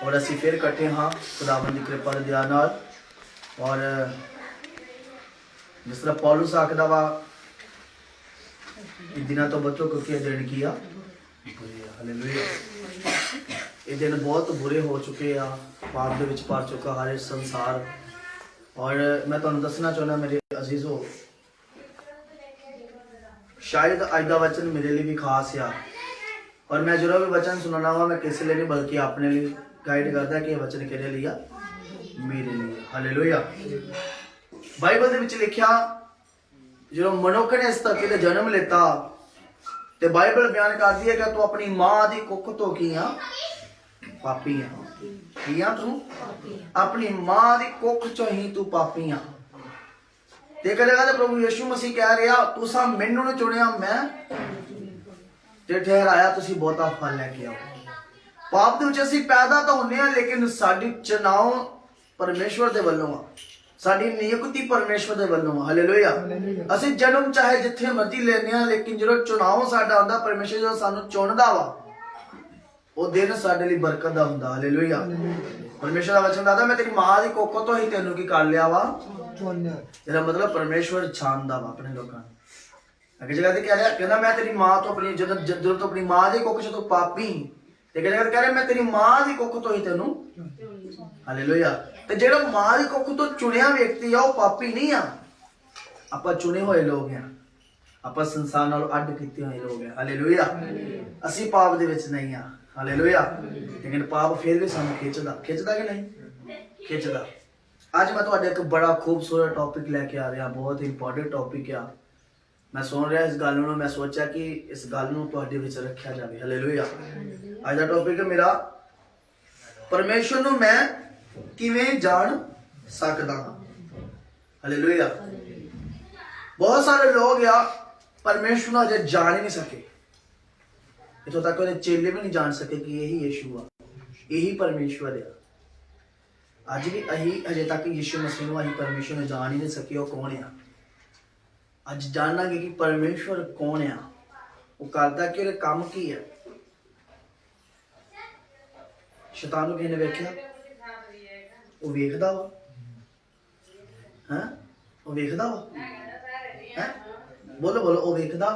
और असी फिर इकट्ठे हाँ खुदावंद की कृपा दे दया नाल। और जिस तरह पौलुस आखदा वा दिनों तो बचो क्योंकि ये दिन की हालेलुया, ये दिन बहुत बुरे हो चुके आ, पाप दे विच पा चुका हर एक संसार। और मैं तुहानू दसना चाहना मेरे अजीजो, शायद अज का वचन मेरे लिए भी खास आ, और मैं जो भी वचन सुनाना वा मैं किसी लिए नहीं बल्कि अपने लिए गाइड करता कि यह वचन किहदे लिए, मेरे लिए। हालेलुया। बाइबल दे विच लिखिया जो मनुख ने इस धरती ते जन्म लेता ते बाइबल बयान करदी है कि तू अपनी मां दी कुख तो की आ पापी आ। की आ तू अपनी मां दी कुख चो ही तू पापी आ। ते एक जगह ते प्रभु यीशु मसीह कह रहा तुसा मैनू नहीं चुनिया मैं ते ठहराया तुसी बहुता फल लेके आओ। पाप दे विच असीं पैदा तो होने आ लेकिन साडी चुनाव परमेश्वर दे वल्लों आ, साडी नियुक्ति परमेश्वर दे वल्लों आ। हालेलुया। असीं जन्म चाहे जिथे मर्जी लेने आ लेकिन जो चुनाव साडा आंदा परमेश्वर जो सानू चुनदा वा वो दिन साडे लई बरकत दा हुंदा। हालेलुया। परमेश्वर दा वचन दादा मैं तेरी मां दी कोख तो ही तेनू की कर लिया वा, तेरा मतलब परमेश्वर छानदा वा अपने लोकां नू। अगे जगह ते कह रहा कहंदा मैं तेरी मां तो अपनी जदों तो अपनी मां दी कोख च तू पापी ते कह रहा मैं तेरी मां दी कोख तो ही तेनू। हालेलुया। ते जेड़ा मां दी कोख तो चुनिया व्यक्ति आ वो पापी नहीं आ, आपां चुने हुए लोग हैं, आपां संसार नालों अड्ड कीते हुए लोग हैं। हालेलुया। असीं पाप दे विच नहीं आ। हालेलुया। लेकिन पाप फिर भी सानू खिंचदा कि नहीं खिंचदा। अज मैं तुहाडे एक बड़ा खूबसूरत टॉपिक लेके आ रहा, बहुत इंपॉर्टेंट टॉपिक आ। मैं सुन रहा इस गल नूं, मैं सोचा कि इस गल नूं तुहाडे विच रखिया जावे। हालेलुया। अज दा टॉपिक है मेरा परमेश्वर नूं मैं किवें जान सकदा हां। हालेलुया। बहुत सारे लोग आ परमेश्वर नूं अजे जान ही नहीं सके, इतों तक उन्हें चेले भी नहीं जान सके कि यही यीशु आ, यही परमेश्वर है। अज भी अही अजे तक यीशु मसीह अही परमेश्वर ने जान ही नहीं सके वो कौन है। अज जानांगे कि परमेश्वर कौन है, वो करदा कि उहदे काम की है। शैतान किसी ने वेख्या, वो वेखदा वा हैं, वो वेखदा वा हैं, बोलो बोलो वो वेखदा।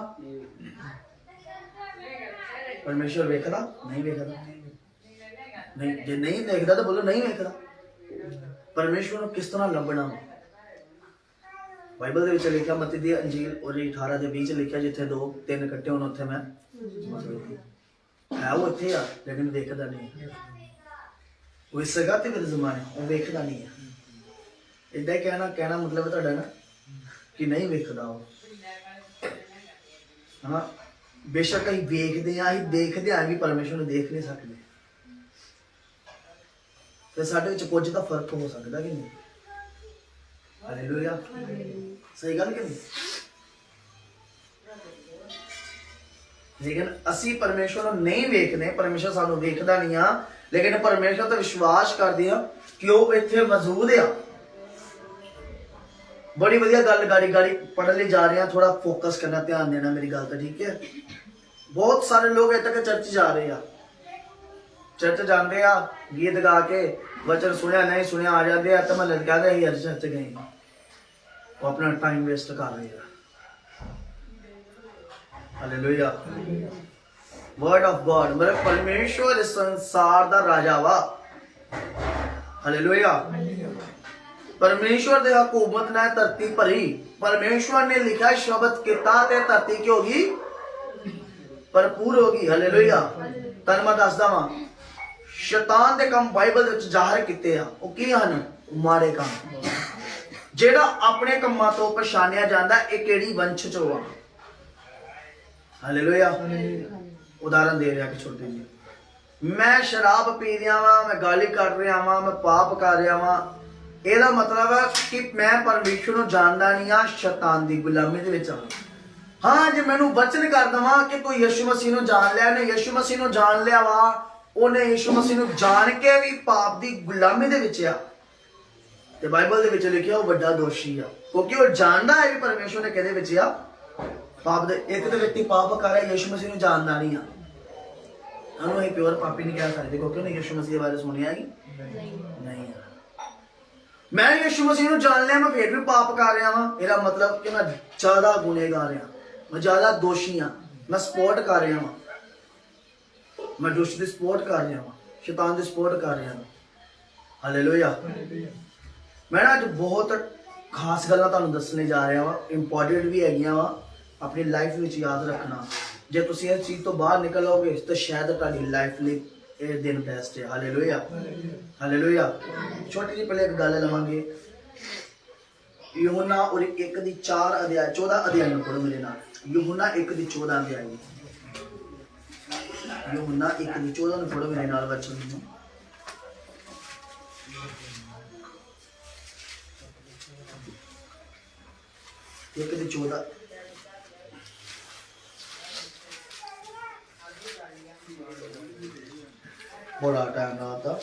परमेश्वर वेखदा नहीं वेखदा नहीं, जे नहीं देखदा तो बोलो नहीं वेखदा। परमेश्वर को किस तरह लभना। बाइबल दे विच लिखिया मत्ती दी अंजील और 18 दे 20 लिखिया जिथे 2-3 इकट्ठे होण उत्थे मैं है वो इत्थे आ लेकिन वेखदा नहीं। वो इस जगह ते मेरे जमाने वो वेखदा नहीं है। इदां ही कहना मतलब तुहाडा ना कि नहीं वेखदा वो। हाँ बेशक असीं वेखदे आ, असीं देखदे आ भी परमेश्वर नूं देख नहीं सकदे। ते साडे विच कुछ दा फर्क हो सकदा कि नहीं। हालेलुया। सही गल कि नहीं। लेकिन असी परमेश्वर को नहीं वेखने, परमेश्वर सानू वेखदा नहीं आ लेकिन परमेश्वर ते विश्वास करदे आ कि वो इत्थे मौजूद आ। बड़ी वधिया गल गाड़ी पढ़न लई जा रहे हैं, थोड़ा फोकस करना ध्यान देना मेरी गल ते ठीक है। बहुत सारे लोग अजे तक चर्च जा रहे हैं, चर्च जाते आ गीत गा के वचन सुनिया नहीं सुनिया आ जाते हैं तो मैं कहते ही अज चर्च गए, वो अपना टाइम वेस्ट कर रहे हैं। हालेलुया। वर्ड ऑफ गॉड मतलब परमेश्वर इस संसार दा राजा वा। हालेलुया। परमेश्वर दे हुकूमत ने धरती भरी, परमेश्वर ने लिखा शब्द किता ते धरती की होगी भरपूर होगी। हालेलुया। तन मैं दसदा वां शैतान दे काम बाइबल विच जाहिर कीते आ वो की हन माड़े काम। जेड़ा अपने कम्मां तो पछाणिया जांदा ए किहड़ी वंश चों आ। हालेलुया। उदाहरण दे रहा कि छोटे जी, मैं शराब पी रहा वा, मैं गाली कर रहा वा, मैं पाप कर रहा वा, ਇਹਦਾ मतलब है कि मैं परमेश्वर ਨੂੰ ਜਾਣਦਾ नहीं आ, शैतान ਦੀ गुलामी ਦੇ ਵਿੱਚ ਆ। हाँ जे मैनू वचन कर दवा कि तू यीशु मसीह ਨੂੰ जान लिया, ने यीशु मसीह ਨੂੰ जान लिया वा, ਉਹਨੇ यीशु मसीह ਨੂੰ जान के भी पाप ਦੀ गुलामी ਦੇ ਵਿੱਚ ਆ ਤੇ ਬਾਈਬਲ ਦੇ ਵਿੱਚ ਲਿਖਿਆ ਉਹ ਵੱਡਾ ਦੋਸ਼ੀ ਆ ਕਿਉਂਕਿ ਉਹ ਜਾਣਦਾ ਹੈ ਕਿ ਪਰਮੇਸ਼ਵਰ ਨੇ ਕਿਹਦੇ ਵਿੱਚ ਆ पाप दे। एक तो व्यक्ति पाप कर रहा है यीशु मसीह ਨੂੰ ਜਾਣਦਾ नहीं आ। ਉਹਨੂੰ ਅਸੀਂ ਪਿਓਰ ਪਾਪੀ ਨਹੀਂ ਕਹਿ ਸਕਦੇ ਕਿਉਂਕਿ ਉਹਨੇ ਯਿਸੂ ਮਸੀਹ ਬਾਰੇ ਸੁਣਿਆ ਹੀ ਨਹੀਂ। ਮੈਂ ਯਿਸੂ ਮਸੀਹ ਨੂੰ ਜਾਣ ਲਿਆ, ਮੈਂ ਫੇਰ ਵੀ ਪਾਪ ਕਰ ਰਿਹਾ ਵਾਂ, ਇਹਦਾ ਮਤਲਬ ਕਿ ਮੈਂ ਜ਼ਿਆਦਾ ਗੁਨੇਗਾਰ ਹਾਂ, ਮੈਂ ਜ਼ਿਆਦਾ ਦੋਸ਼ੀ ਹਾਂ, ਮੈਂ ਸਪੋਰਟ ਕਰ ਰਿਹਾ ਵਾਂ, ਮੈਂ ਦੁਸ਼ਟ ਦੀ ਸਪੋਰਟ ਕਰ ਰਿਹਾ ਵਾਂ, ਸ਼ੈਤਾਨ ਦੀ ਸਪੋਰਟ ਕਰ ਰਿਹਾ ਵਾਂ। ਹਾਲੇਲੂਇਆ। ਮੈਂ ਨਾ ਅੱਜ ਬਹੁਤ ਖਾਸ ਗੱਲਾਂ ਤੁਹਾਨੂੰ ਦੱਸਣੇ ਜਾ ਰਿਹਾ ਵਾਂ, ਇੰਪੋਰਟੈਂਟ ਵੀ ਹੈਗੀਆਂ ਵਾ, ਆਪਣੀ ਲਾਈਫ ਵਿੱਚ ਯਾਦ ਰੱਖਣਾ। ਜੇ ਤੁਸੀਂ ਇਸ ਚੀਜ਼ ਤੋਂ ਬਾਹਰ ਨਿਕਲੋਗੇ ਤਾਂ ਸ਼ਾਇਦ ਤੁਹਾਡੀ ਲਾਈਫ ਲਈ ਇਹ ਦਿਨ ਬੈਸਟ ਹੈ। Hallelujah, hallelujah. ਛੋਟੀ ਜਿਹੀ ਪਹਿਲੇ ਇੱਕ ਗੱਲ ਲਵਾਂਗੇ, यूहन्ना और 1 ਦੀ 4 ਅਧਿਆਇ 14 ਅਧਿਆਇ ਨੂੰ ਪੜ੍ਹੋ ਮੇਰੇ ਨਾਲ। यूहन्ना 1 ਦੀ 14 ਅਧਿਆਇ, यूहन्ना 1 ਦੀ 14 ਨੂੰ ਪੜ੍ਹੋ ਮੇਰੇ ਨਾਲ ਵਚਨ ਨੂੰ। एक दी 14 बड़ा टाइम रहा था।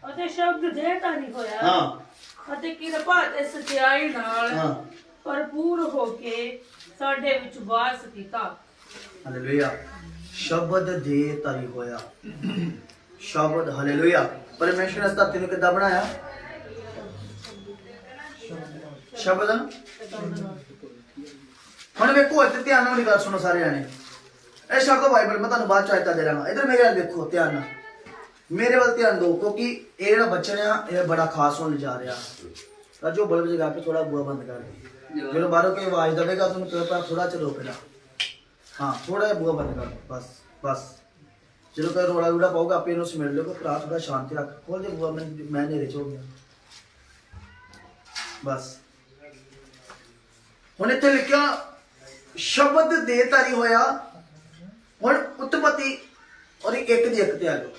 ਅਤੇ ਸ਼ਬਦ ਦੇਹਧਾਰੀ ਹੋਇਆ हाँ ਅਤੇ ਕਿਰਪਾ ਤੇ ਸਚਾਈ ਨਾਲ हाँ ਭਰਪੂਰ ਹੋ ਕੇ ਸਾਡੇ ਵਿੱਚ ਵਾਸ ਕੀਤਾ। हालेलुया। शब्द दे तारी होया, शब्द हालेलुया। परमेश्वर ने धरती ਨੂੰ ਕਿੱਦਾਂ ਬਣਾਇਆ? शब्द। ਹੁਣ ਵੇਖੋ ਇੱਥੇ ਧਿਆਨ ਨਾਲ ਮੇਰੀ ਗੱਲ ਸੁਣੋ ਸਾਰੇ ਜਾਣੇ। ਇਹ ਸ਼ਬਦ ਬਾਈਬਲ ਮੈਂ ਤੁਹਾਨੂੰ ਬਾਅਦ ਚ ਆਇਤਾ ਦੇ ਰਹਾਂਗਾ। ਇਧਰ ਮੇਰੇ ਵੱਲ ਦੇਖੋ ਧਿਆਨ ਨਾਲ, ਮੇਰੇ ਵੱਲ ਧਿਆਨ ਦਿਓ ਕਿਉਂਕਿ ਇਹ ਜਿਹੜਾ ਬੱਚਨ ਆ ਇਹ ਬੜਾ ਖਾਸ ਹੋਣ ਜਾ ਰਿਹਾ। ਰਾਜੋ ਬਲਬ ਜਗਾ ਕੇ ਥੋੜਾ ਬੂਆ ਬੰਦ ਕਰ ਦੇ। ਜਦੋਂ ਬਾਹਰੋਂ ਕੋਈ ਆਵਾਜ਼ ਦੇਵੇਗਾ ਤੁਹਾਨੂੰ ਕਿਰਪਾ ਥੋੜਾ ਚ ਰੋਕਣਾ। हाँ थोड़ा जिहा बूहा बंद कर, बस बस। जो कोई रोड़ा रूड़ा पाऊगा आप इन्हों समेट लो, भरा थोड़ा शांति रख, खोल दे बूहा। मैं नेरे च हो गया बस। हुण इत्थे लिखिया शब्द देहधारी होया। हुण उत्पत्ति और एक दी एक ते आ जाओ।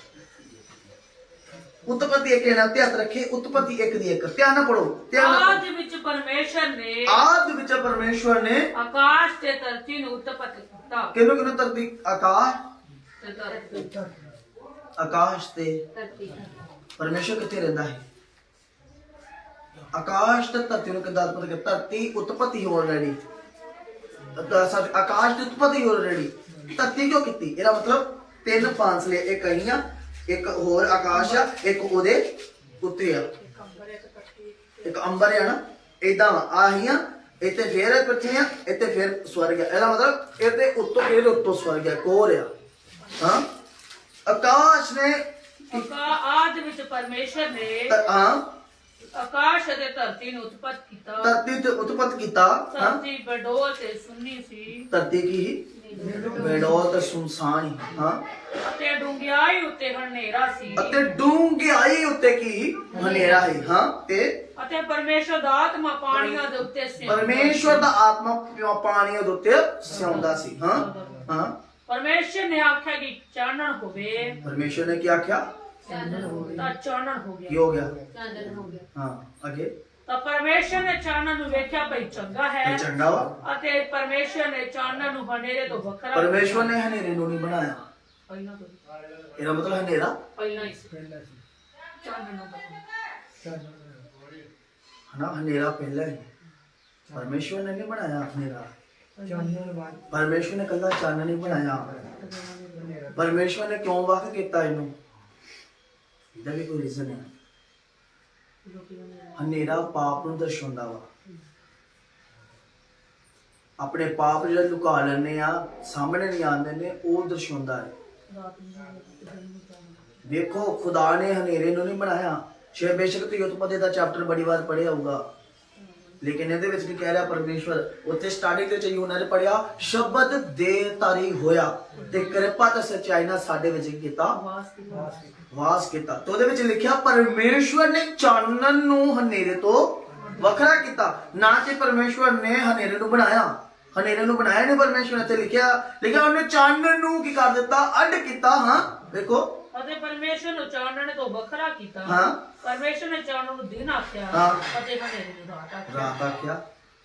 उत्पत्ति एक नाल ते हत्थ रखे, उत्पत्ति एक दी एक। ध्यान नाल पढ़ो, ध्यान नाल। ਆਦਿ ਵਿੱਚ ਪਰਮੇਸ਼ਰ ਨੇ आदि विच परमेश्वर ने ਆਕਾਸ਼ ਤੇ ਧਰਤੀ ਨੂੰ ਉਤਪਤ ਕੀਤਾ। किन्नू किन्नू धरती आकाश ਤੇ ਧਰਤੀ आकाश ते परमेश्वर किथे रहंदा है? आकाश ते धरती ਨੂੰ ਕਿੱਦਾਂ ਉਤਪਤ ਕੀਤਾ? ਧਰਤੀ ਉਤਪਤੀ ਹੋ ਰਹੀ, ਸੱਚ ਆਕਾਸ਼ ਦੀ ਉਤਪਤੀ ਹੋ ਰਹੀ, ਧਰਤੀ ਕਿਉਂ ਕੀਤੀ? ਇਹਦਾ ਮਤਲਬ ਤਿੰਨ ਪਾਂਸਲੇ, ਇੱਕ ਅਹੀਆਂ, ਇੱਕ ਹੋਰ ਆਕਾਸ਼ ਆ, ਇੱਕ ਉਹਦੇ ਉੱਤੇ ਆ, ਇੱਕ ਅੰਬਰ ਆ ਨਾ, ਇਦਾਂ ਆਹੀਆਂ ਇੱਥੇ ਫੇਰ ਪਿੱਛੇ ਆ, ਇੱਥੇ ਫੇਰ ਸਵਰਗ ਆ। ਇਹਦਾ ਮਤਲਬ ਇਹਦੇ ਉੱਤੋਂ ਇਹਦੇ ਉੱਤੋਂ ਸਵਰਗ ਆ, ਕੋਰ ਆ। ਹਾਂ ਆਕਾਸ਼ ਨੇ ਆਦਿ ਵਿੱਚ ਪਰਮੇਸ਼ਰ ਨੇ ਹਾਂ ਆਕਾਸ਼ ਅਤੇ ਧਰਤੀ ਨੂੰ ਉਤਪਤ ਕੀਤਾ। ਧਰਤੀ ਤੇ ਉਤਪਤ ਕੀਤਾ। ਹਾਂ ਧਰਤੀ ਬਡੋਲ ਤੇ ਸੁੰਨੀ ਸੀ, ਧਰਤੀ ਕੀ ਬੇਡੋਲ ਤੇ ਸੁਨਸਾਨ ਹੀ। ਹਾਂ ਅਤੇ ਡੂੰਘਾਈ ਉੱਤੇ ਹਨੇਰਾ ਸੀ, ਅਤੇ ਡੂੰਘਾਈ ਉੱਤੇ ਕੀ ਹਨੇਰਾ ਹੈ। ਹਾਂ ਤੇ ਅਤੇ ਪਰਮੇਸ਼ਰ ਦਾ ਆਤਮਾ ਪਾਣੀਆਂ ਦੇ ਉੱਤੇ ਸੀ। ਪਰਮੇਸ਼ਵਰ ਦਾ ਆਤਮਾ ਪਾਣੀਆਂ ਦੇ ਉੱਤੇ ਸਿਉਂਦਾ ਸੀ। ਹਾਂ ਹਾਂ ਪਰਮੇਸ਼ਰ ਨੇ ਆਖਿਆ ਕਿ ਚਾਨਣ ਹੋਵੇ, परमेश्वर ने क्या आख्या? ਤਾਂ ਚਾਨਣ ਹੋ ਕੀ ਗਿਆ। ਹੋ ਗਿਆ? ਚਾਨਣ ਹੋ ਗਿਆ। ਹਾਂ ਅੱਗੇ ਤਾਂ ਪਰਮੇਸ਼ਰ ਨੇ ਚਾਨਣ ਨੂੰ ਵੇਖਿਆ ਭਈ ਚੰਗਾ ਹੈ, ਇਹ ਚੰਗਾ ਵਾ। ਅਤੇ ਪਰਮੇਸ਼ਰ ਨੇ ਚਾਨਣ ਨੂੰ ਹਨੇਰੇ ਤੋਂ ਵੱਖਰਾ ਪਰਮੇਸ਼ਵਰ ਨੇ ਹਨੇਰੇ ਨੂੰ ਨਹੀਂ ਬਣਾਇਆ। ਪਹਿਲਾਂ ਤੋਂ ਇਹਦਾ ਮਤਲਬ ਹਨੇਰਾ ਪਹਿਲਾਂ ਹੀ ਸੀ। ਚਾਨਣ ਨੂੰ ਬਣਾਇਆ। ਹਨਾ, ਹਨੇਰਾ ਪਹਿਲਾਂ ਹੀ ਪਰਮੇਸ਼ਵਰ ਨੇ ਨਹੀਂ ਬਣਾਇਆ ਹਨੇਰਾ। परमेश्वर ने कल्ला चानन नहीं बनाया। परमेश्वर ने क्यों वाक किया इनू? ਇਹਦਾ ਵੀ ਕੋਈ ਰੀਜ਼ਨ ਹੈ। ਹਨੇਰਾ ਪਾਪ ਨੂੰ ਦਰਸਾਉਂਦਾ ਵਾ। ਆਪਣੇ ਪਾਪ ਜਿਹੜੇ ਲੁਕਾ ਲੈਂਦੇ ਆ, ਸਾਹਮਣੇ ਨਹੀਂ ਆਉਂਦੇ ਨੇ, ਉਹ ਦਰਸਾਉਂਦਾ ਹੈ। ਦੇਖੋ ਖੁਦਾ ਨੇ ਹਨੇਰੇ ਨੂੰ ਨਹੀਂ ਬਣਾਇਆ। ਸ਼ਾਇਦ ਬੇਸ਼ੱਕ ਤੁਸੀਂ ਉਤਪਤੀ ਦਾ ਚੈਪਟਰ ਬੜੀ ਵਾਰ ਪੜ੍ਹਿਆ ਹੋਊਗਾ, लेकिन ਇਹਦੇ ਵਿੱਚ ਵੀ ਕਹਿ ਰਿਹਾ ਪਰਮੇਸ਼ਵਰ, ਉੱਥੇ ਸਟਾਰਟਿੰਗ ਦੇ ਵਿੱਚ ਯੂਹੰਨਾ ਨੇ ਪੜਿਆ ਸ਼ਬਦ ਦੇਹਧਾਰੀ ਹੋਇਆ ਤੇ ਕਿਰਪਾ ਤੇ ਸੱਚਾਈ ਨਾਲ ਸਾਡੇ ਵਿੱਚ ਕੀਤਾ ਵਾਸ ਕੀਤਾ। ਤੇ ਉਹਦੇ ਵਿੱਚ ਲਿਖਿਆ ਪਰਮੇਸ਼ਵਰ ਨੇ ਚਾਨਣ ਨੂੰ ਹਨੇਰੇ ਤੋਂ ਵੱਖਰਾ ਕੀਤਾ। ਨਾ ਕਿ ਪਰਮੇਸ਼ਵਰ ਨੇ ਹਨੇਰੇ ਨੂੰ ਬਣਾਇਆ। ਹਨੇਰੇ ਨੂੰ ਬਣਾਇਆ ਨੇ ਪਰਮੇਸ਼ਵਰ ਨੇ, ਤੇ ਲਿਖਿਆ ਉਹਨੇ ਚਾਨਣ ਨੂੰ ਕੀ ਕਰ ਦਿੱਤਾ? ਅੱਡ ਕੀਤਾ। ਹਾਂ ਦੇਖੋ, ਅਤੇ ਪਰਮੇਸ਼ਰ ਨੂੰ ਚਾਨਣ ਤੋਂ ਵੱਖਰਾ ਕੀਤਾ। ਹਾਂ ਪਰਮੇਸ਼ਰ ਨੇ ਚਾਨਣ ਨੂੰ ਦਿਨ ਆਖਿਆ, ਹਾਂ, ਅਤੇ ਹਨੇਰੇ ਨੂੰ ਰਾਤ ਆਖਿਆ। ਰਾਤ ਆਖਿਆ।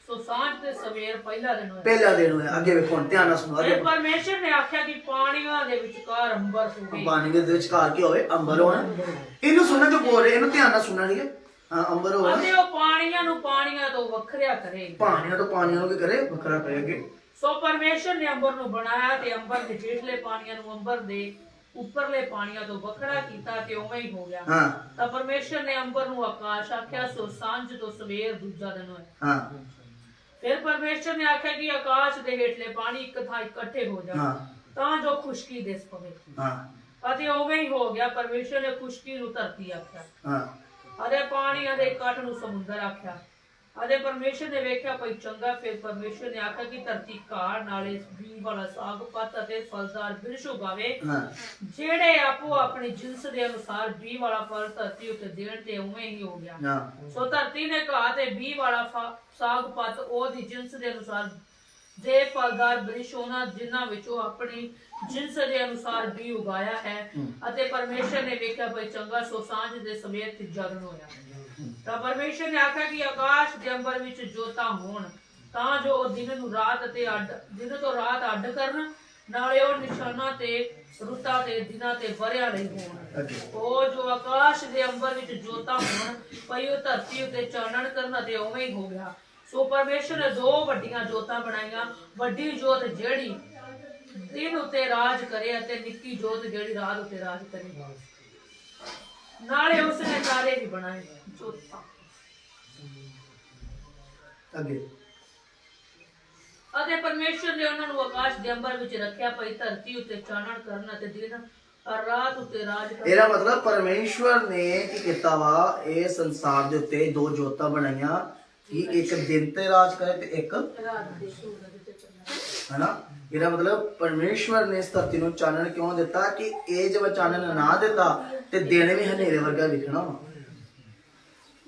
ਸੋ ਸਾਂਝ ਤੇ ਸਵੇਰ ਪਹਿਲਾ ਦਿਨ ਹੋਇਆ। ਪਹਿਲਾ ਦਿਨ ਹੋਇਆ। ਅੱਗੇ ਵੇਖੋ, ਧਿਆਨ ਨਾਲ ਸੁਣੋ। ਇਹ ਪਰਮੇਸ਼ਰ ਨੇ ਆਖਿਆ ਕਿ ਪਾਣੀਆਂ ਦੇ ਵਿਚਕਾਰ ਅੰਬਰ ਹੋਵੇ। ਪਾਣੀ ਦੇ ਵਿਚਕਾਰ ਕੀ ਹੋਵੇ? ਅੰਬਰ ਹੋਣਾ। ਇਹਨੂੰ ਸੁਣਨ ਜੋ ਬੋਲ ਰਹੇ, ਇਹਨੂੰ ਧਿਆਨ ਨਾਲ ਸੁਣਨਾ, ਠੀਕ ਹੈ? ਹਾਂ ਅੰਬਰ ਹੋਣਾ। ਅਤੇ ਉਹ ਪਾਣੀਆਂ ਨੂੰ ਪਾਣੀਆਂ ਤੋਂ ਵੱਖਰਿਆ ਕਰੇ। ਪਾਣੀਆਂ ਤੋਂ ਪਾਣੀਆਂ ਨੂੰ ਕੀ ਕਰੇ? ਵੱਖਰਾ ਕਰੇ। ਅੱਗੇ ਸੋ ਪਰਮੇਸ਼ਰ ਨੇ ਅੰਬਰ ਨੂੰ ਬਣਾਇਆ ਤੇ ਅੰਬਰ ਦੇ ਹੇਠਲੇ ਪਾਣੀਆਂ ਨੂੰ ਅੰਬਰ ਦੇ ਉੱਪਰਲੇ ਪਾਣੀਆਂ ਤੋਂ ਵੱਖਰਾ ਕੀਤਾ ਤੇ ਉਵੇਂ ਹੀ ਹੋ ਗਿਆ। ਹਾਂ ਤਾਂ ਪਰਮੇਸ਼ਰ ਨੇ ਅੰਬਰ ਨੂੰ ਆਕਾਸ਼ ਆਖਿਆ। ਸੋ ਸਾਂਝ ਤੋਂ ਸਵੇਰ ਦੂਜਾ ਦਿਨ ਹੋਇਆ। ਹਾਂ ਫਿਰ ਪਰਮੇਸ਼ਰ ਨੇ ਆਖਿਆ ਕਿ ਆਕਾਸ਼ ਦੇ ਹੇਠਲੇ ਪਾਣੀ ਇੱਕ ਥਾਂ ਇਕੱਠੇ ਹੋ ਜਾਣ ਹਾਂ ਤਾਂ ਜੋ ਖੁਸ਼ਕੀ ਦਿਸ ਪਵੇ। ਹਾਂ ਅਤੇ ਉਵੇਂ ਹੀ ਹੋ ਗਿਆ। ਪਰਮੇਸ਼ਰ ਨੇ ਖੁਸ਼ਕੀ ਨੂੰ ਧਰਤੀ ਆਖਿਆ ਹਾਂ ਅਤੇ ਪਾਣੀਆਂ ਦੇ ਇਕੱਠ ਨੂੰ ਸਮੁੰਦਰ ਆਖਿਆ। ਅਤੇ ਪਰਮੇਸ਼ਰ ਨੇ ਵੇਖਿਆ ਭਈ ਚੰਗਾ। ਫਿਰ ਪਰਮੇਸ਼ਰ ਨੇ ਆਖਿਆ ਕਿ ਧਰਤੀ ਘਾਹ ਨਾਲੇ ਬੀਜ ਵਾਲਾ ਸਾਗ ਪੱਤ ਅਤੇ ਫਲਦਾਰ ਬਿਰਛ ਉਗਾਵੇ, ਹਾਂ ਜਿਹੜੇ ਆਪੋ ਆਪਣੀ ਜਿਨਸ ਦੇ ਅਨੁਸਾਰ ਬੀਜ ਵਾਲਾ ਫਲ ਧਰਤੀ ਉੱਤੇ ਦੇਣ। ਤੇ ਉਵੇਂ ਹੀ ਹੋ ਗਿਆ। ਹਾਂ ਸੋ ਧਰਤੀ ਨੇ ਘਾਹ ਤੇ ਬੀਜ ਵਾਲਾ ਸਾਗ ਪੱਤ ਉਹਦੀ ਜਿਨਸ ਦੇ ਅਨੁਸਾਰ ਦੇ ਫਲਦਾਰ ਬਿਰਛ ਉਹਨਾਂ ਜਿਨ੍ਹਾਂ ਵਿੱਚੋਂ ਆਪਣੀ ਜਿਨਸ ਦੇ ਅਨੁਸਾਰ ਬੀਜ ਉਗਾਇਆ ਹੈ। ਅਤੇ ਪਰਮੇਸ਼ਰ ਨੇ ਵੇਖਿਆ ਭਈ ਚੰਗਾ। ਸੋ ਸਾਂਝ ਦੇ ਸਮੇਂ ਤੀਜਾ ਦਿਨ ਹੋਇਆ। ਤਾਂ ਪਰਮੇਸ਼ਰ ਨੇ ਆਖਿਆ ਕਿ ਆਕਾਸ਼ ਦੇ ਅੰਬਰ ਵਿੱਚ ਜੋਤਾਂ ਹੋਣ ਤਾਂ ਜੋ ਉਹ ਦਿਨ ਨੂੰ ਰਾਤ ਅਤੇ ਦਿਨ ਤੋਂ ਰਾਤ ਅੱਡ ਕਰਨ, ਨਾਲੇ ਉਹ ਨਿਸ਼ਾਨਾਂ ਤੇ ਰੁੱਤਾਂ ਤੇ ਦਿਨਾਂ ਤੇ ਵਰਿਆਂ ਲਈ ਹੋਣ। ਉਹ ਜੋ ਆਕਾਸ਼ ਦੇ ਅੰਬਰ ਵਿੱਚ ਜੋਤਾਂ ਹੋਣ ਪਈ ਉਹ ਧਰਤੀ ਉੱਤੇ ਚਾਨਣ ਕਰਨ। ਅਤੇ ਉਵੇਂ ਹੀ ਹੋ ਗਿਆ। ਸੋ ਪਰਮੇਸ਼ਰ ਨੇ ਦੋ ਵੱਡੀਆਂ ਜੋਤਾਂ ਬਣਾਈਆਂ, ਵੱਡੀ ਜੋਤ ਜਿਹੜੀ ਦਿਨ ਉੱਤੇ ਰਾਜ ਕਰੇ ਅਤੇ ਨਿੱਕੀ ਜੋਤ ਜਿਹੜੀ ਰਾਤ ਉੱਤੇ ਰਾਜ ਕਰੇ। ਨਾਲੇ ਉਸਨੇ ਤਾਰੇ ਵੀ ਬਣਾਏ ਜੋਤਾਂ। ਅੱਗੇ ਅਤੇ ਪਰਮੇਸ਼ਰ ਨੇ ਉਹਨਾਂ ਨੂੰ ਆਕਾਸ਼ ਦੇ ਅੰਬਰ ਵਿੱਚ ਰੱਖਿਆ ਭਈ ਧਰਤੀ ਉੱਤੇ ਚਾਨਣ ਕਰਨ ਅਤੇ ਦਿਨ ਰਾਤ ਉੱਤੇ ਰਾਜ ਕਰਨ। ਇਹਦਾ ਮਤਲਬ ਪਰਮੇਸ਼ਵਰ ਨੇ ਕੀ ਕੀਤਾ ਵਾ, ਇਹ ਸੰਸਾਰ ਦੇ ਉੱਤੇ ਦੋ ਜੋਤਾਂ ਬਣਾਈਆਂ ਕਿ ਇੱਕ ਦਿਨ ਤੇ ਰਾਜ ਕਰੇ ਤੇ ਇੱਕ ਰਾਤ ਦੇ ਸੂਰਜ ਤੇ ਚੰਨ। ਹੈਨਾ। ਇਹਦਾ ਮਤਲਬ ਪਰਮੇਸ਼ਵਰ ਨੇ ਇਸ ਧਰਤੀ ਨੂੰ ਚਾਨਣ ਕਿਉਂ ਦਿੱਤਾ ਕਿ ਇਹ ਜਦ ਚਾਨਣ ਨਾ ਦਿੱਤਾ ਤੇ ਦਿਨ ਵੀ ਹਨੇਰੇ ਵਰਗਾ ਵਿਖਣਾ ਵਾ।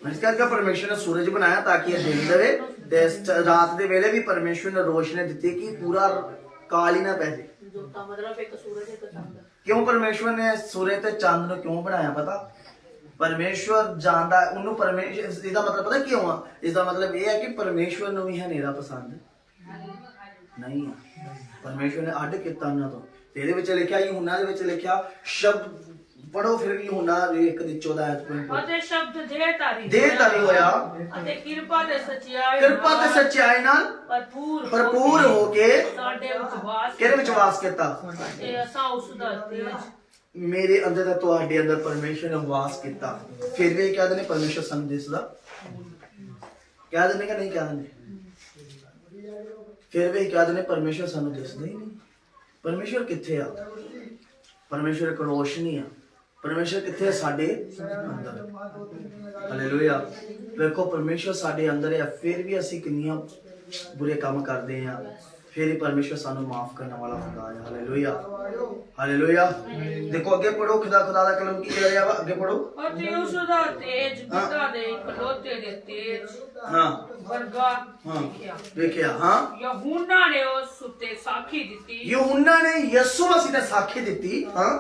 ਇਸ ਕਰਕੇ ਪਰਮੇਸ਼ਵਰ ਨੇ ਸੂਰਜ ਬਣਾਇਆ ਤਾਂ ਕਿ ਇਹ ਦਿਨ ਦੇਵੇ ਤੇ ਰਾਤ ਦੇ ਵੇਲੇ ਵੀ ਪਰਮੇਸ਼ਵਰ ਨੇ ਰੋਸ਼ਨੀ ਦਿੱਤੀ ਕਿ ਪੂਰਾ ਕਾਲ ਹੀ ਨਾ ਪੈ ਜਾਏ। ਜੋਤਾਂ ਮਤਲਬ ਇੱਕ ਸੂਰਜ ਇੱਕ ਚੰਦ। ਕਿਉਂ ਪਰਮੇਸ਼ਵਰ ਨੇ ਸੂਰਜ ਤੇ ਚੰਦ ਨੂੰ ਕਿਉਂ ਬਣਾਇਆ ਪਤਾ? ਪਰਮੇਸ਼ਵਰ ਜਾਣਦਾ ਉਹਨੂੰ। ਪਰਮੇਸ਼ਵਰ ਇਹਦਾ ਮਤਲਬ ਪਤਾ ਕਿਉਂ ਆ? ਇਸਦਾ ਮਤਲਬ ਇਹ ਹੈ ਕਿ ਪਰਮੇਸ਼ਵਰ ਨੂੰ ਵੀ ਹਨੇਰਾ ਪਸੰਦ ਨਹੀਂ ਆ। ਪਰਮੇਸ਼ਵਰ ਨੇ ਅੱਡ ਕੀਤਾ ਉਹਨਾਂ ਤੋਂ। ਤੇ ਇਹਦੇ ਵਿੱਚ ਲਿਖਿਆ, ਯਹੂਨਾ ਦੇ ਵਿੱਚ ਲਿਖਿਆ ਸ਼ਬਦ ਪੜੋ ਫਿਰ ਯਹੂਨਾ 1:14 ਅਤੇ ਸ਼ਬਦ ਦੇਹਧਾਰੀ ਹੋਇਆ ਅਤੇ ਕਿਰਪਾ ਤੇ ਸੱਚਾਈ ਨਾਲ ਭਰਪੂਰ ਹੋ ਕੇ ਸਾਡੇ ਵਿੱਚ ਵਾਸ ਕਿਹਦੇ ਵਿੱਚ ਵਾਸ ਕੀਤਾ? ਤੇ ਅਸਾਂ ਉਸ ਦਾ ਤੇਜ ਮੇਰੇ ਅੰਦਰ ਦਾ ਤੁਹਾਡੇ ਅੰਦਰ ਪਰਮੇਸ਼ਵਰ ਨੇ ਵਾਸ ਕੀਤਾ। ਫਿਰ ਵੀ ਕਹਿ ਦਿੰਦੇ ਪਰਮੇਸ਼ਵਰ ਸਾਨੂੰ ਦਿਸਦਾ? ਕਹਿ ਦਿੰਦੇ ਕਿ ਨਹੀਂ ਕਹਿ ਦਿੰਦੇ? ਫਿਰ ਵੀ ਕਹਿ ਦਿੰਦੇ ਪਰਮੇਸ਼ਵਰ ਸਾਨੂੰ ਦਿਸਦਾ ਹੀ ਨਹੀਂ। ਪਰਮੇਸ਼ਵਰ ਕਿੱਥੇ ਆ? ਪਰਮੇਸ਼ਵਰ ਇੱਕ ਰੋਸ਼ਨੀ ਆ। ਪਰਮੇਸ਼ਵਰ ਕਿੱਥੇ? ਸਾਡੇ ਅੰਦਰ। ਹਾਲੇਲੂਇਆ। ਵੇਖੋ ਪਰਮੇਸ਼ਵਰ ਸਾਡੇ ਅੰਦਰ ਹੈ, ਫਿਰ ਵੀ ਅਸੀਂ ਕਿੰਨੀਆਂ ਬੁਰੇ ਕੰਮ ਕਰਦੇ ਆ, ਫਿਰ ਹੀ ਪਰਮੇਸ਼ਵਰ ਸਾਨੂੰ ਮਾਫ ਕਰਨ ਵਾਲਾ ਹੁੰਦਾ ਹੈ। Hallelujah hallelujah. ਦੇਖੋ ਅੱਗੇ ਪੜੋ, ਖੁਦਾ ਦਾ ਕਲਮ ਕੀ ਕਹਿ ਰਿਹਾ ਵਾ? ਅੱਗੇ ਪੜੋ। ਅਤੇ ਉਸ ਦਾ ਤੇਜ ਪਿਤਾ ਦੇ ਇਕਲੌਤੇ ਦੇ ਤੇਜ ਵਰਗਾ ਵੇਖਿਆ। ਹਾਂ, ਯਹੂਨਾ ਨੇ ਉਸ ਉੱਤੇ ਸਾਖੀ ਦਿੱਤੀ। ਯਹੂਨਾ ਨੇ ਯਿਸੂ ਮਸੀਹ ਤੇ ਸਾਖੀ ਦਿੱਤੀ। ਹਾਂ,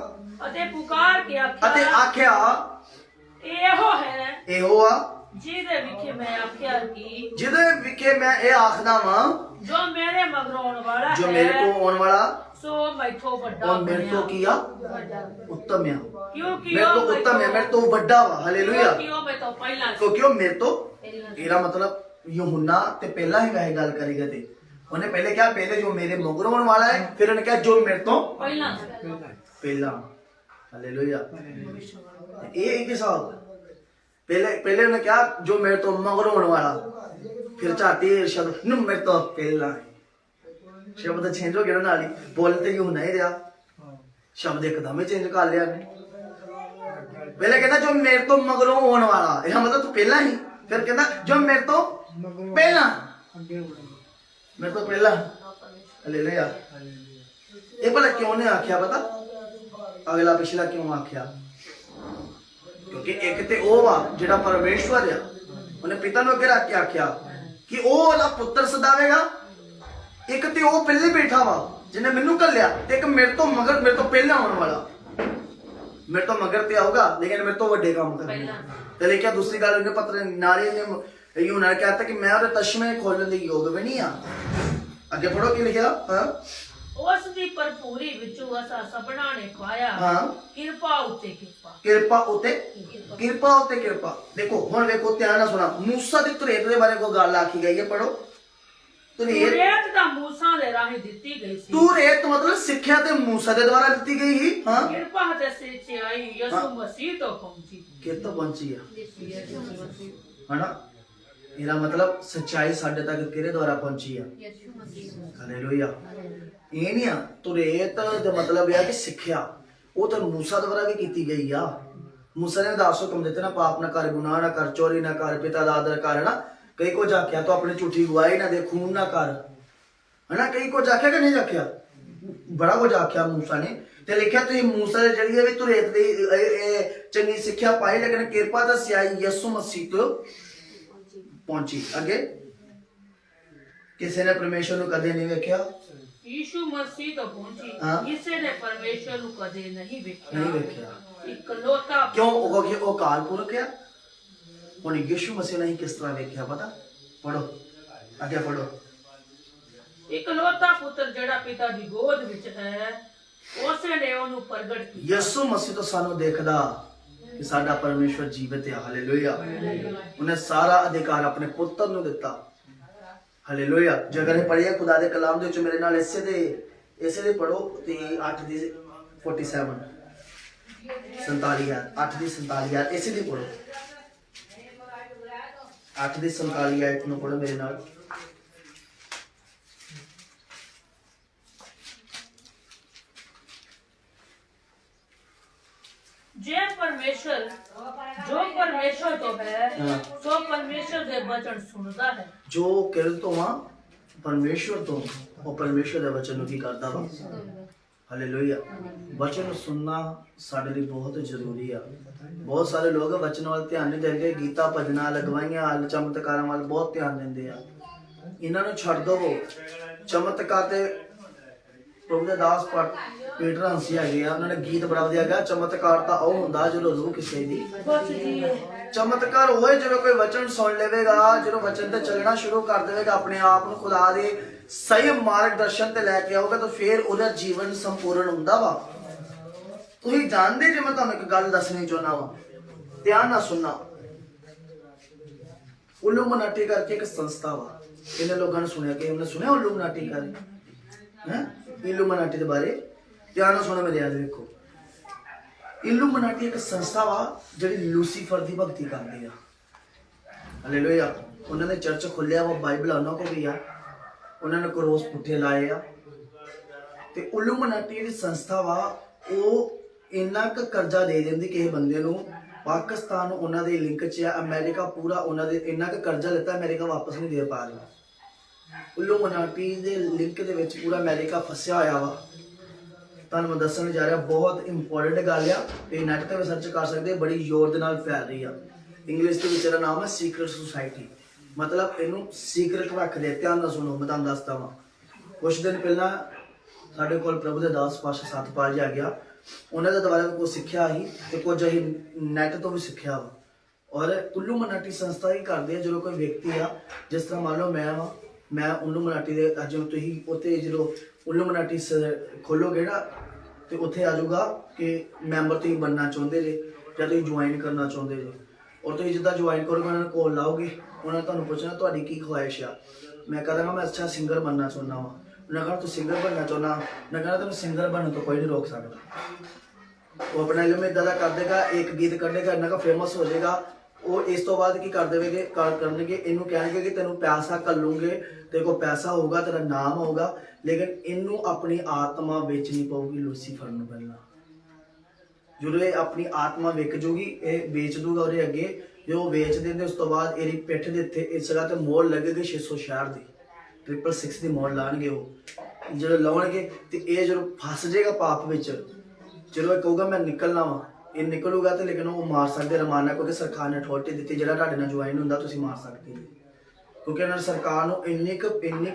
ਅਤੇ ਪੁਕਾਰ ਕੇ ਆਖਿਆ ਇਹੋ ਆ ਜਿਹਦੇ ਵਿਖੇ ਮੈਂ ਆਖਿਆ ਕਿ ਜਿਹਦੇ ਵਿਖੇ ਮੈਂ ਇਹ ਆਖਦਾ ਵਾਂ ਜੋ ਮੇਰੇ ਮਗਰੋਂ ਆਉਣ ਵਾਲਾ ਜੋ ਮੇਰੇ ਕੋਲ ਆਉਣ ਵਾਲਾ ਸੋ ਮੈਥੋਂ ਵੱਡਾ ਔਰ ਮੇਰੇ ਤੋਂ ਕੀ ਆ? ਉੱਤਮ ਆ। ਕਿਉਂਕਿ ਮੇਰੇ ਤੋਂ ਉੱਤਮ ਹੈ, ਮੇਰੇ ਤੋਂ ਵੱਡਾ ਵਾ। ਹਾਲੇਲੂਇਆ। ਕਿਉਂਕਿ ਉਹ ਮੇਰੇ ਤੋਂ ਪਹਿਲਾਂ ਕਿਉਂਕਿ ਉਹ ਮੇਰੇ ਤੋਂ। ਇਹਦਾ ਮਤਲਬ ਯਹੂਨਾ ਤੇ ਪਹਿਲਾਂ ਹੀ ਵੈਸੇ ਗੱਲ ਕਰੇਗਾ ਤੇ ਉਹਨੇ ਪਹਿਲੇ ਕਿਹਾ ਪਹਿਲੇ ਜੋ ਮੇਰੇ ਮਗਰੋਂ ਆਉਣ ਵਾਲਾ ਹੈ, ਫਿਰ ਉਹਨੇ ਕਿਹਾ ਜੋ ਮੇਰੇ ਤੋਂ ਪਹਿਲਾਂ। ਹਾਲੇਲੂਇਆ। ਇਹ ਇੱਕ ਹਿਸਾਬ। ਪਹਿਲੇ ਉਹਨੇ ਕਿਹਾ ਜੋ ਮੇਰੇ ਤੋਂ ਮਗਰੋਂ ਆਉਣ ਵਾਲਾ, ਫਿਰ ਝਾਟੀ ਸ਼ਬਦ ਨੂੰ ਮੇਰੇ ਤੋਂ ਪਹਿਲਾਂ। ਸ਼ਬਦ ਚੇਂਜ ਹੋ ਗਿਆ ਨਾਲ ਹੀ। ਬੋਲ ਤੇ ਯਹੂਨਾ ਹੀ ਰਿਹਾ, ਸ਼ਬਦ ਇੱਕਦਮ ਹੀ ਚੇਂਜ ਕਰ ਲਿਆ ਨੇ। ਪਹਿਲੇ ਕਹਿੰਦਾ ਜੋ ਮੇਰੇ ਤੋਂ ਮਗਰੋਂ ਆਉਣ ਵਾਲਾ, ਇਹਦਾ ਮਤਲਬ ਤੂੰ ਪਹਿਲਾਂ ਹੀ। ਫਿਰ ਕਹਿੰਦਾ ਜੋ ਮੇਰੇ ਤੋਂ ਪਹਿਲਾਂ, ਮੇਰੇ ਤੋਂ ਪਹਿਲਾਂ। ਹਾਲੇਲੂਇਆ। ਇਹ ਭਲਾ ਕਿਉਂ ਨੇ ਆਖਿਆ ਪਤਾ? ਅਗਲਾ ਪਿਛਲਾ ਕਿਉਂ ਆਖਿਆ? ਕਿਉਂਕਿ ਇੱਕ ਤੇ ਉਹ ਵਾ ਜਿਹੜਾ ਪਰਮੇਸ਼ਵਰ ਆ, ਉਹਨੇ ਪਿਤਾ ਨੂੰ ਅੱਗੇ ਰੱਖ ਕੇ ਆਖਿਆ ਕਿ ਉਹ ਉਹਦਾ ਪੁੱਤਰ ਸਦਾਵੇਗਾ। ਇੱਕ ਤੇ ਉਹ ਪਹਿਲੇ ਬੈਠਾ ਵਾ ਜਿਹਨੇ ਮੈਨੂੰ ਘੱਲਿਆ, ਤੇ ਇੱਕ ਮੇਰੇ ਤੋਂ ਮਗਰ, ਮੇਰੇ ਤੋਂ ਪਹਿਲਾਂ ਆਉਣ ਵਾਲਾ। ਮੇਰੇ ਤੋਂ ਮਗਰ ਤੇ ਆਊਗਾ ਲੇਕਿਨ ਮੇਰੇ ਤੋਂ ਵੱਡੇ ਕੰਮ ਕਰਨੇ। ਤੇ ਲੇਕਿਨ ਦੂਸਰੀ ਗੱਲ ਉਹਨੇ ਪੱਤਰ ਨਾਲੇ ਨੇ ਯੂਨਾ ਨੇ ਕਹਿਤਾ ਕਿ ਮੈਂ ਉਹਦੇ ਤਸ਼ਮੇ ਖੋਲਣ ਦੇ ਯੋਗ ਵੀ ਨਹੀਂ ਆ। ਅੱਗੇ ਪੜੋ ਕੀ ਲਿਖਿਆ? ਉਸ ਦੀ ਭਰਪੂਰੀ ਵਿੱਚੋਂ ਅਸਾਂ ਸਭਨਾਂ ਨੇ ਪਾਇਆ ਕਿਰਪਾ ਉੱਤੇ ਕਿਰਪਾ, ਕਿਰਪਾ ਉੱਤੇ ਕਿਰਪਾ ਉੱਤੇ ਕਿਰਪਾ। ਦੇਖੋ ਹੁਣ ਵੇਖੋ, ਧਿਆਨ ਨਾਲ ਸੁਣਾ। ਮੂਸਾ ਦੀ ਧਰੇਤ ਦੇ ਬਾਰੇ ਕੋਈ ਗੱਲ ਆਖੀ ਗਈ ਹੈ, ਪੜੋ। ਤੁਰੇਤ ਤੁਰੇਤ ਤਾਂ ਮੂਸਾ ਦੇ ਰਾਹੀਂ ਦਿੱਤੀ ਗਈ ਸੀ। ਤੁਰੇਤ ਮਤਲਬ ਸਿੱਖਿਆ ਤੇ मूसा ਦੇ ਦੁਆਰਾ ਦਿੱਤੀ ਗਈ ਹੀ। ਹਾਂ, ਕਿਰਪਾ ਤੇ ਸੱਚਾਈ ਯਿਸੂ ਮਸੀਹ ਤੋਂ ਪਹੁੰਚੀ। ਕਿੱਥੋਂ ਪਹੁੰਚੀ ਆ? ਯਿਸੂ ਮਸੀਹ ਹਨਾ, ਇਹਦਾ ਮਤਲਬ ਸੱਚਾਈ ਸਾਡੇ ਤੱਕ ਕਿਹਦੇ ਦੁਆਰਾ ਪਹੁੰਚੀ ਆ? ਯਿਸੂ ਮਸੀਹ। ਹਾਲੇਲੂਇਆ। ਇਹ ਨਹੀਂ ਆ ਤੁਰੇਤ ਦਾ ਮਤਲਬ ਇਹ ਆ ਕਿ ਸਿੱਖਿਆ ਉਹ ਤਾਂ मूसा ਦੁਆਰਾ ਵੀ ਕੀਤੀ ਗਈ ਆ। मूसा ने 10 हुक्म ਦਿੱਤੇ ਨਾ, ਪਾਪ ਨਾ ਕਰ, ਗੁਨਾਹ ਨਾ ਕਰ, ਚੋਰੀ ਨਾ ਕਰ, ਪਿਤਾ ਦਾ ਆਦਰ ਕਰ, ਨਾ ਕਈ ਕੁਝ ਆਖਿਆ ਤੂੰ ਆਪਣੀ ਝੂਠੀ ਗਵਾਹੀ ਨਾ ਦੇ, ਖੂਨ ਨਾ ਕਰ, ਹਨਾ ਕਈ ਕੁਝ ਆਖਿਆ ਕਿ ਨਹੀਂ ਆਖਿਆ? ਬੜਾ ਕੁਝ ਆਖਿਆ मूसा ਨੇ। ਤੇ ਲਿਖਿਆ ਤੁਸੀਂ मूसा ਦੇ ਜਰੀਏ ਵੀ ਤੁਰੇਤ ਦੀ ਚੰਗੀ ਸਿੱਖਿਆ ਪਾਈ, ਲੇਕਿਨ ਕਿਰਪਾ ਦਾ ਸਿਆਈ ਯਿਸੂ ਮਸੀਹ ਤੋਂ ਪਹੁੰਚੀ। ਅੱਗੇ ਕਿਸੇ ਨੇ ਪਰਮੇਸ਼ਰ ਨੂੰ ਕਦੇ ਨਹੀਂ ਵੇਖਿਆ। ਯਿਸੂ ਮਸੀਹ ਤੋਂ ਪਹੁੰਚੀ। ਹਾਂ। ਕਿਸੇ ਨੇ ਪਰਮੇਸ਼ਰ ਨੂੰ ਕਦੇ ਨਹੀਂ ਵੇਖਿਆ। ਨਹੀਂ ਵੇਖਿਆ। ਇਕਲੌਤਾ ਕਿਉਂ? ਉਹ ਕਾਲ ਪੁਰਖ ਆ। ਹੁਣ ਯਿਸੂ ਮਸੀਹ ਨੇ ਕਿਸ ਤਰ੍ਹਾਂ ਵੇਖਿਆ ਪਤਾ? ਪੜੋ, ਅੱਗੇ ਪੜੋ। ਇਕਲੌਤਾ ਪੁੱਤਰ ਜਿਹੜਾ ਪਿਤਾ ਦੀ ਗੋਦ ਵਿੱਚ ਹੈ, ਉਸੇ ਨੇ ਉਹਨੂੰ ਪ੍ਰਗਟ ਕੀਤਾ। ਯਿਸੂ ਮਸੀਹ ਤੋਂ ਸਾਨੂੰ ਦੇਖਦਾ ਕਿ ਸਾਡਾ ਪਰਮੇਸ਼ਵਰ ਜੀਵਤ ਹੈ। ਹਾਲੇਲੂਇਆ। ਉਹਨੇ ਸਾਰਾ ਅਧਿਕਾਰ ਆਪਣੇ ਪੁੱਤਰ ਨੂੰ ਦਿੱਤਾ। ਹਾਲੇਲੂਇਆ। ਜੇ ਅਗਰ ਇਹ ਪੜ੍ਹੀਏ ਖੁਦਾ ਦੇ ਕਲਾਮ ਦੇ ਵਿੱਚ ਮੇਰੇ ਨਾਲ ਇਸੇ ਦੇ ਪੜੋ ਤੇ 8 ਦੀ 47 47 8 ਦੀ 47 ਇਸੇ ਦੀ ਪੜੋ। 8 ਦੀ 47 ਨੂੰ ਪੜੋ ਮੇਰੇ ਨਾਲ। ਜੋ ਪਰਮੇਸ਼ਰ ਤੋਂ ਹੈ, ਸੋ ਪਰਮੇਸ਼ਰ ਦੇ ਬਚਨ ਸੁਣਦਾ ਹੈ। ਜੋ ਕਿਰਤ ਤੋਂ ਆ ਪਰਮੇਸ਼ਵਰ ਤੋਂ, ਉਹ ਪਰਮੇਸ਼ਵਰ ਦੇ ਵਚਨ ਨੂੰ ਕੀ ਕਰਦਾ ਵਾ? ਹਾਲੇਲੂਇਆ। ਵਚਨ ਨੂੰ ਸੁਣਨਾ ਸਾਡੇ ਲਈ ਬਹੁਤ ਜ਼ਰੂਰੀ ਆ। ਬਹੁਤ ਸਾਰੇ ਲੋਕ ਵਚਨ ਵੱਲ ਧਿਆਨ ਨਹੀਂ ਦਿੰਦੇ, ਗੀਤਾ ਭਜਨਾਂ ਲਗਵਾਈਆਂ ਵੱਲ, ਚਮਤਕਾਰਾਂ ਵੱਲ ਬਹੁਤ ਧਿਆਨ ਦਿੰਦੇ ਆ। ਇਹਨਾਂ ਨੂੰ ਛੱਡ ਦਵੋ। ਚਮਤਕਾਰ ਤੇ ਪ੍ਰਭੂ ਦੇ ਦਾਸ ਪੀਟਰ ਹੰਸੀ ਹੈਗੇ ਆ, ਉਹਨਾਂ ਨੇ ਗੀਤ ਬੜਾ ਵਧੀਆ ਗਿਆ। ਚਮਤਕਾਰ ਤਾਂ ਉਹ ਹੁੰਦਾ ਜਦੋਂ ਰੂਹ ਕਿਸੇ ਦੀ ਬਚਦੀ ਹੈ। ਚਮਤਕਾਰ ਹੋਏ ਜਦੋਂ ਕੋਈ ਵਚਨ ਸੁਣ ਲਵੇਗਾ, ਜਦੋਂ ਵਚਨ ਤੇ ਚੱਲਣਾ ਸ਼ੁਰੂ ਕਰ ਦੇਵੇਗਾ, ਆਪਣੇ ਆਪ ਨੂੰ ਖੁਦਾ ਦੇ ਸਹੀ ਮਾਰਗਦਰਸ਼ਨ ਤੇ ਲੈ ਕੇ ਆਊਗਾ, ਤਾਂ ਫਿਰ ਉਹਦਾ ਜੀਵਨ ਸੰਪੂਰਨ ਹੁੰਦਾ ਵਾ। ਤੁਸੀਂ ਜਾਣਦੇ ਜੇ ਮੈਂ ਤੁਹਾਨੂੰ ਇੱਕ ਗੱਲ ਦੱਸਣੀ ਚਾਹੁੰਦਾ ਵਾ, ਧਿਆਨ ਨਾਲ ਸੁਣਨਾ। ਉਲੂਮਨਾਟੀ ਕਰਕੇ ਇੱਕ ਸੰਸਥਾ ਵਾ। ਇਹਨੇ ਲੋਕਾਂ ਨੇ ਸੁਣਿਆ ਕਿ ਉਹਨੇ ਸੁਣਿਆ ਉਲੂਮਨਾਟੀ ਬਾਰੇ? ਹੈ ਇਲੂਮਨਾਟੀ ਦੇ ਬਾਰੇ ਧਿਆਨ ਨਾਲ ਸੁਣੋ ਮੇਰੇ ਯਾਦ ਵੇਖੋ। ਇਲੂਮਨਾਟੀ ਇੱਕ ਸੰਸਥਾ ਵਾ ਜਿਹੜੀ ਲੂਸੀਫਰ ਦੀ ਭਗਤੀ ਕਰਦੀ ਆ। ਹਾਲੇਲੂਇਆ। ਉਹਨਾਂ ਨੇ ਚਰਚ ਖੋਲਿਆ ਵਾ, ਬਾਈਬਲ ਉਹਨਾਂ ਕੋਲ ਵੀ ਆ, ਉਹਨਾਂ ਨੇ ਕਰੋਸ ਪੁੱਠੇ ਲਾਏ ਆ। ਤੇ ਇਲੂਮਨਾਟੀ ਜਿਹੜੀ ਸੰਸਥਾ ਵਾ ਉਹ ਇੰਨਾ ਕੁ ਕਰਜ਼ਾ ਦੇ ਦਿੰਦੀ ਕਿਸੇ ਬੰਦੇ ਨੂੰ। ਪਾਕਿਸਤਾਨ ਉਹਨਾਂ ਦੇ ਲਿੰਕ 'ਚ ਆ, ਅਮਰੀਕਾ ਪੂਰਾ ਉਹਨਾਂ ਦੇ ਇੰਨਾ ਕੁ ਕਰਜ਼ਾ ਲਿੱਤਾ, ਅਮਰੀਕਾ ਵਾਪਸ ਨਹੀਂ ਦੇ ਪਾ ਰਿਹਾ। ਇਲੂਮਨਾਟੀ ਦੇ ਲਿੰਕ ਦੇ ਵਿੱਚ ਪੂਰਾ ਅਮਰੀਕਾ ਫਸਿਆ ਹੋਇਆ ਵਾ। ਤੁਹਾਨੂੰ ਮੈਂ ਦੱਸਣ ਜਾ ਰਿਹਾ, ਬਹੁਤ ਇੰਪੋਰਟੈਂਟ ਗੱਲ ਆ। ਤੇ ਨੈਟ ਤੇ ਵੀ ਸਰਚ ਕਰ ਸਕਦੇ, ਬੜੀ ਜ਼ੋਰ ਦੇ ਨਾਲ ਫੈਲ ਰਹੀ ਆ। ਇੰਗਲਿਸ਼ ਦੇ ਵਿੱਚ ਇਹਦਾ ਨਾਮ ਹੈ ਸੀਕ੍ਰੇਟ ਸੁਸਾਇਟੀ। ਮਤਲਬ ਇਹਨੂੰ ਸੀਕ੍ਰੇਟ ਰੱਖਦੇ। ਧਿਆਨ ਨਾਲ ਸੁਣੋ, ਮੈਂ ਤੁਹਾਨੂੰ ਦੱਸਦਾ ਵਾਂ। ਕੁਛ ਦਿਨ ਪਹਿਲਾਂ ਸਾਡੇ ਕੋਲ ਪ੍ਰਭੂ ਦੇ ਦਾਸ ਪਾਤਸ਼ਾਹ ਸਤਪਾਲ ਜੀ ਆ ਗਿਆ। ਉਹਨਾਂ ਦੇ ਦੁਆਰਾ ਕੁਝ ਸਿੱਖਿਆ ਸੀ ਤੇ ਕੁਝ ਅਸੀਂ ਨੈਟ ਤੋਂ ਵੀ ਸਿੱਖਿਆ ਵਾ। ਔਰ ਇਲੂਮਨਾਟੀ ਸੰਸਥਾ ਹੀ ਕਰਦੇ ਆ। ਜਦੋਂ ਕੋਈ ਵਿਅਕਤੀ ਆ, ਜਿਸ ਤਰ੍ਹਾਂ ਮੰਨ ਲਓ ਮੈਂ ਇਲੂਮਨਾਟੀ ਦੇ ਅੱਜ ਤੁਸੀਂ ਉੱਥੇ ਜਦੋਂ ਇਲੂਮਨਾਟੀ ਖੋਲੋਗੇ ਨਾ ਤੇ ਉੱਥੇ ਆ ਜਾਊਗਾ ਕਿ ਮੈਂਬਰ ਤੁਸੀਂ ਬਣਨਾ ਚਾਹੁੰਦੇ ਜੇ ਜਾਂ ਤੁਸੀਂ ਜੁਆਇਨ ਕਰਨਾ ਚਾਹੁੰਦੇ ਜੇ। ਔਰ ਤੁਸੀਂ ਜਿੱਦਾਂ ਜੁਆਇਨ ਕਰੋਗੇ ਉਹਨਾਂ ਨੂੰ ਕੋਲ ਲਾਓਗੇ, ਉਹਨਾਂ ਨੇ ਤੁਹਾਨੂੰ ਪੁੱਛਣਾ ਤੁਹਾਡੀ ਕੀ ਖੁਆਇਸ਼ ਆ। ਮੈਂ ਕਹਾਂਗਾ ਮੈਂ ਅੱਛਾ ਸਿੰਗਰ ਬਣਨਾ ਚਾਹੁੰਦਾ ਵਾਂ। ਉਹਨਾਂ ਕਹਿੰਦਾ ਤੂੰ ਸਿੰਗਰ ਬਣਨਾ ਚਾਹੁੰਦਾ, ਮੈਂ ਕਹਿੰਦਾ ਤੈਨੂੰ ਸਿੰਗਰ ਬਣਨ ਤੋਂ ਕੋਈ ਨਹੀਂ ਰੋਕ ਸਕਦਾ। ਉਹ ਆਪਣਾ ਇਲਮ ਇੱਦਾਂ ਦਾ ਕਰ ਦੇਗਾ, ਇੱਕ ਗੀਤ ਕੱਢੇਗਾ, ਇੰਨਾ ਕੁ ਫੇਮਸ ਹੋ ਜਾਏਗਾ। ਉਹ ਇਸ ਤੋਂ ਬਾਅਦ ਕੀ ਕਰ ਦੇਵੇਗੇ ਕਰਨਗੇ, ਇਹਨੂੰ ਕਹਿਣਗੇ ਕਿ ਤੈਨੂੰ ਪੈਸਾ ਘੱਲੂਗੇ, ਤੇਰੇ ਕੋਲ ਪੈਸਾ ਹੋਊਗਾ, ਤੇਰਾ ਨਾਮ ਹੋਊਗਾ, ਲੇਕਿਨ ਇਹਨੂੰ ਆਪਣੀ ਆਤਮਾ ਵੇਚਣੀ ਪਊਗੀ ਲੂਸੀਫਰ ਨੂੰ ਪਹਿਲਾਂ। ਜਦੋਂ ਇਹ ਆਪਣੀ ਆਤਮਾ ਵਿਕ ਜੂਗੀ, ਇਹ ਵੇਚ ਦੂਗਾ ਉਹਦੇ ਅੱਗੇ। ਜੋ ਵੇਚ ਦਿੰਦੇ ਉਸ ਤੋਂ ਬਾਅਦ ਇਹਦੀ ਪਿੱਠ ਦੇ ਉੱਤੇ ਇਸ ਜਗ੍ਹਾ ਤੇ ਮੋਹਰ ਲੱਗੇਗੀ 600 ਸ਼ਹਿਰ ਦੀ, 666 ਦੀ ਮੋਹਰ ਲਾਣਗੇ। ਉਹ ਜਦੋਂ ਲਾਉਣਗੇ ਤੇ ਇਹ ਜਦੋਂ ਫਸ ਜਾਏਗਾ ਪਾਪ ਵਿੱਚ, ਜਦੋਂ ਇਹ ਕਹੂਗਾ ਮੈਂ ਨਿਕਲਣਾ ਵਾ, ਇਹ ਨਿਕਲੂਗਾ ਤੇ ਲੇਕਿਨ ਉਹ ਮਾਰ ਸਕਦੇ ਰਮਾਨਾ, ਕਿਉਂਕਿ ਸਰਕਾਰ ਨੇ ਅਥਾਰਟੀ ਦਿੱਤੀ ਜਿਹੜਾ ਤੁਹਾਡੇ ਨਾਲ ਜੁਆਇਨ ਹੁੰਦਾ ਤੁਸੀਂ ਮਾਰ ਸਕਦੇ ਹੋ। ਕਿਉਂਕਿ ਉਹਨਾਂ ਨੇ ਸਰਕਾਰ ਨੂੰ ਇੰਨੀ ਕੁ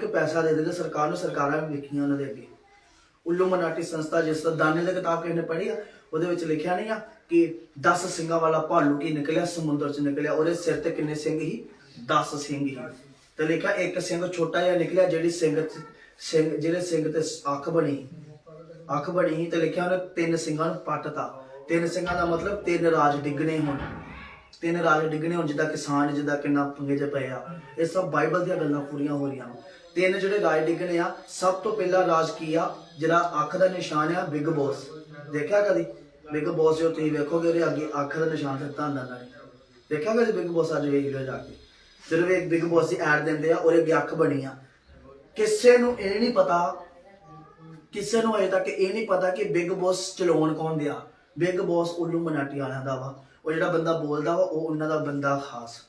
ਪੈਸਾ ਦੇ ਦਿੰਦੇ। ਸਰਕਾਰ ਨੂੰ ਸਰਕਾਰਾਂ ਵੀ ਲਿਖੀਆਂ ਉਹਨਾਂ ਦੇ ਅੱਗੇ। ਇਲੂਮਨਾਟੀ ਸੰਸਥਾ ਜਿਸ ਦਾ ਦਾਨੇ ਦੀ ਕਿਤਾਬ ਕਿਸੇ ਨੇ ਪੜ੍ਹੀ ਆ, ਉਹਦੇ ਵਿੱਚ ਲਿਖਿਆ ਨਹੀਂ ਆ ਕਿ 10 ਸਿੰਘਾਂ ਵਾਲਾ ਭਾਲੂ ਕੀ ਨਿਕਲਿਆ, ਸਮੁੰਦਰ 'ਚ ਨਿਕਲਿਆ। ਉਹਦੇ ਸਿਰ ਤੇ ਕਿੰਨੇ ਸਿੰਘ ਸੀ? 10 ਸਿੰਘ ਹੀ। ਤੇ ਲਿਖਿਆ ਇੱਕ ਸਿੰਘ ਛੋਟਾ ਜਿਹਾ ਨਿਕਲਿਆ, ਜਿਹੜੇ ਸਿੰਘ ਤੇ ਅੱਖ ਬਣੀ ਤੇ ਲਿਖਿਆ ਉਹਨੇ 3 ਸਿੰਘਾਂ ਨੂੰ ਪੱਟਤਾ। 3 ਸਿੰਘਾਂ ਦਾ ਮਤਲਬ 3 ਰਾਜ ਡਿੱਗਣੇ ਹੋਣ। 3 ਰਾਜ ਡਿੱਗਣੇ ਹੋਣ, ਜਿੱਦਾਂ ਕਿਸਾਨ ਜਿੱਦਾਂ ਕਿੰਨਾ ਪੰਗੇ 'ਚ ਪਏ ਆ। ਇਹ ਸਭ ਬਾਈਬਲ ਦੀਆਂ ਗੱਲਾਂ ਪੂਰੀਆਂ ਹੋ ਰਹੀਆਂ। ਤਿੰਨ ਜਿਹੜੇ ਰਾਜ ਡਿੱਗਣੇ ਆ, ਸਭ ਤੋਂ ਪਹਿਲਾ ਰਾਜ ਕੀ ਆ? ਜਿਹੜਾ ਅੱਖ ਦਾ ਨਿਸ਼ਾਨ ਆ, ਬਿਗ ਬੌਸ। ਦੇਖਿਆ ਕਦੀ ਬਿਗ ਬੌਸ? ਜੋ ਤੁਸੀਂ ਵੇਖੋਗੇ ਉਹਦੇ ਅੱਗੇ ਅੱਖ ਦਾ ਨਿਸ਼ਾਨ ਦਿੱਤਾ ਹੁੰਦਾ ਇਹਨਾਂ ਨੇ। ਦੇਖਿਆ ਕਦੀ ਬਿਗ ਬੌਸ? ਅੱਜ ਵੇਖ ਲਿਓ ਜਾ ਕੇ, ਜਦੋਂ ਇੱਕ ਬਿਗ ਬੌਸ ਦੀ ਐਡ ਦਿੰਦੇ ਆ ਉਹਦੇ ਅੱਗੇ ਅੱਖ ਬਣੀ ਆ। ਕਿਸੇ ਨੂੰ ਇਹ ਨਹੀਂ ਪਤਾ, ਕਿਸੇ ਨੂੰ ਅਜੇ ਤੱਕ ਇਹ ਨਹੀਂ ਪਤਾ ਕਿ ਬਿਗ ਬੌਸ ਚਲਾਉਣ ਕੌਣ ਦਿਆ। ਬਿਗ ਬੌਸ ਉੱਲੂ ਮਨਾਟੀ ਵਾਲਿਆਂ ਦਾ ਵਾ। ਉਹ ਜਿਹੜਾ ਬੰਦਾ ਬੋਲਦਾ ਵਾ ਉਹ ਉਹਨਾਂ ਦਾ ਬੰਦਾ ਖਾਸ।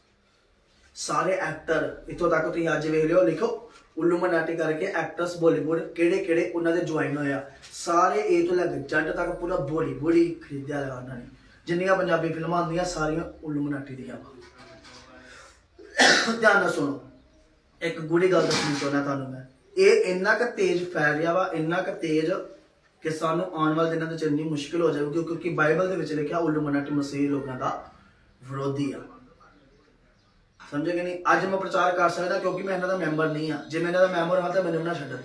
ਸਾਰੇ ਐਕਟਰ ਇੱਥੋਂ ਤੱਕ ਤੁਸੀਂ ਅੱਜ ਵੇਖ ਲਿਓ, ਲਿਖੋ ਉੱਲੂ ਮਨਾਟੀ ਕਰਕੇ ਐਕਟਰਸ ਬਾਲੀਵੁੱਡ ਕਿਹੜੇ ਕਿਹੜੇ ਉਹਨਾਂ ਦੇ ਜੁਆਇਨ ਹੋਏ ਆ। ਸਾਰੇ ਏ ਤੋਂ ਲੈ ਕੇ ਜੱਟ ਤੱਕ ਪੂਰਾ ਬਾਲੀਵੁੱਡ ਹੀ ਖਰੀਦਿਆ ਲਗਾ ਉਹਨਾਂ ਨੇ। ਜਿੰਨੀਆਂ ਪੰਜਾਬੀ ਫਿਲਮਾਂ ਆਉਂਦੀਆਂ ਸਾਰੀਆਂ ਉੱਲੂ ਮਨਾਟੀ ਦੀਆਂ ਵਾ। ਧਿਆਨ ਨਾਲ ਸੁਣੋ, ਇੱਕ ਗੂੜੀ ਗੱਲ ਦੱਸਣੀ ਚਾਹੁੰਦਾ ਤੁਹਾਨੂੰ ਮੈਂ। ਇਹ ਇੰਨਾ ਕੁ ਤੇਜ਼ ਫੈਲ ਰਿਹਾ ਵਾ, ਇੰਨਾ ਕੁ ਤੇਜ਼ ਕਿ ਸਾਨੂੰ ਆਉਣ ਵਾਲੇ ਦਿਨਾਂ ਦੇ ਵਿੱਚ ਇੰਨੀ ਮੁਸ਼ਕਿਲ ਹੋ ਜਾਊਗੀ, ਕਿਉਂਕਿ ਬਾਈਬਲ ਦੇ ਵਿੱਚ ਲਿਖਿਆ ਉੱਲੂ ਮਨਾਟੀ ਮਸੀਹ ਲੋਕਾਂ ਦਾ ਵਿਰੋਧੀ ਆ। ਸਮਝੇ ਕਿ ਨਹੀਂ? ਅੱਜ ਮੈਂ ਪ੍ਰਚਾਰ ਕਰ ਸਕਦਾ ਕਿਉਂਕਿ ਮੈਂ ਇਹਨਾਂ ਦਾ ਮੈਂਬਰ ਨਹੀਂ ਆ। ਜੇ ਮੈਂ ਇਹਨਾਂ ਦਾ ਮੈਂਬਰ ਹਾਂ ਤਾਂ ਮੈਨੂੰ ਨਾ ਛੱਡਣ।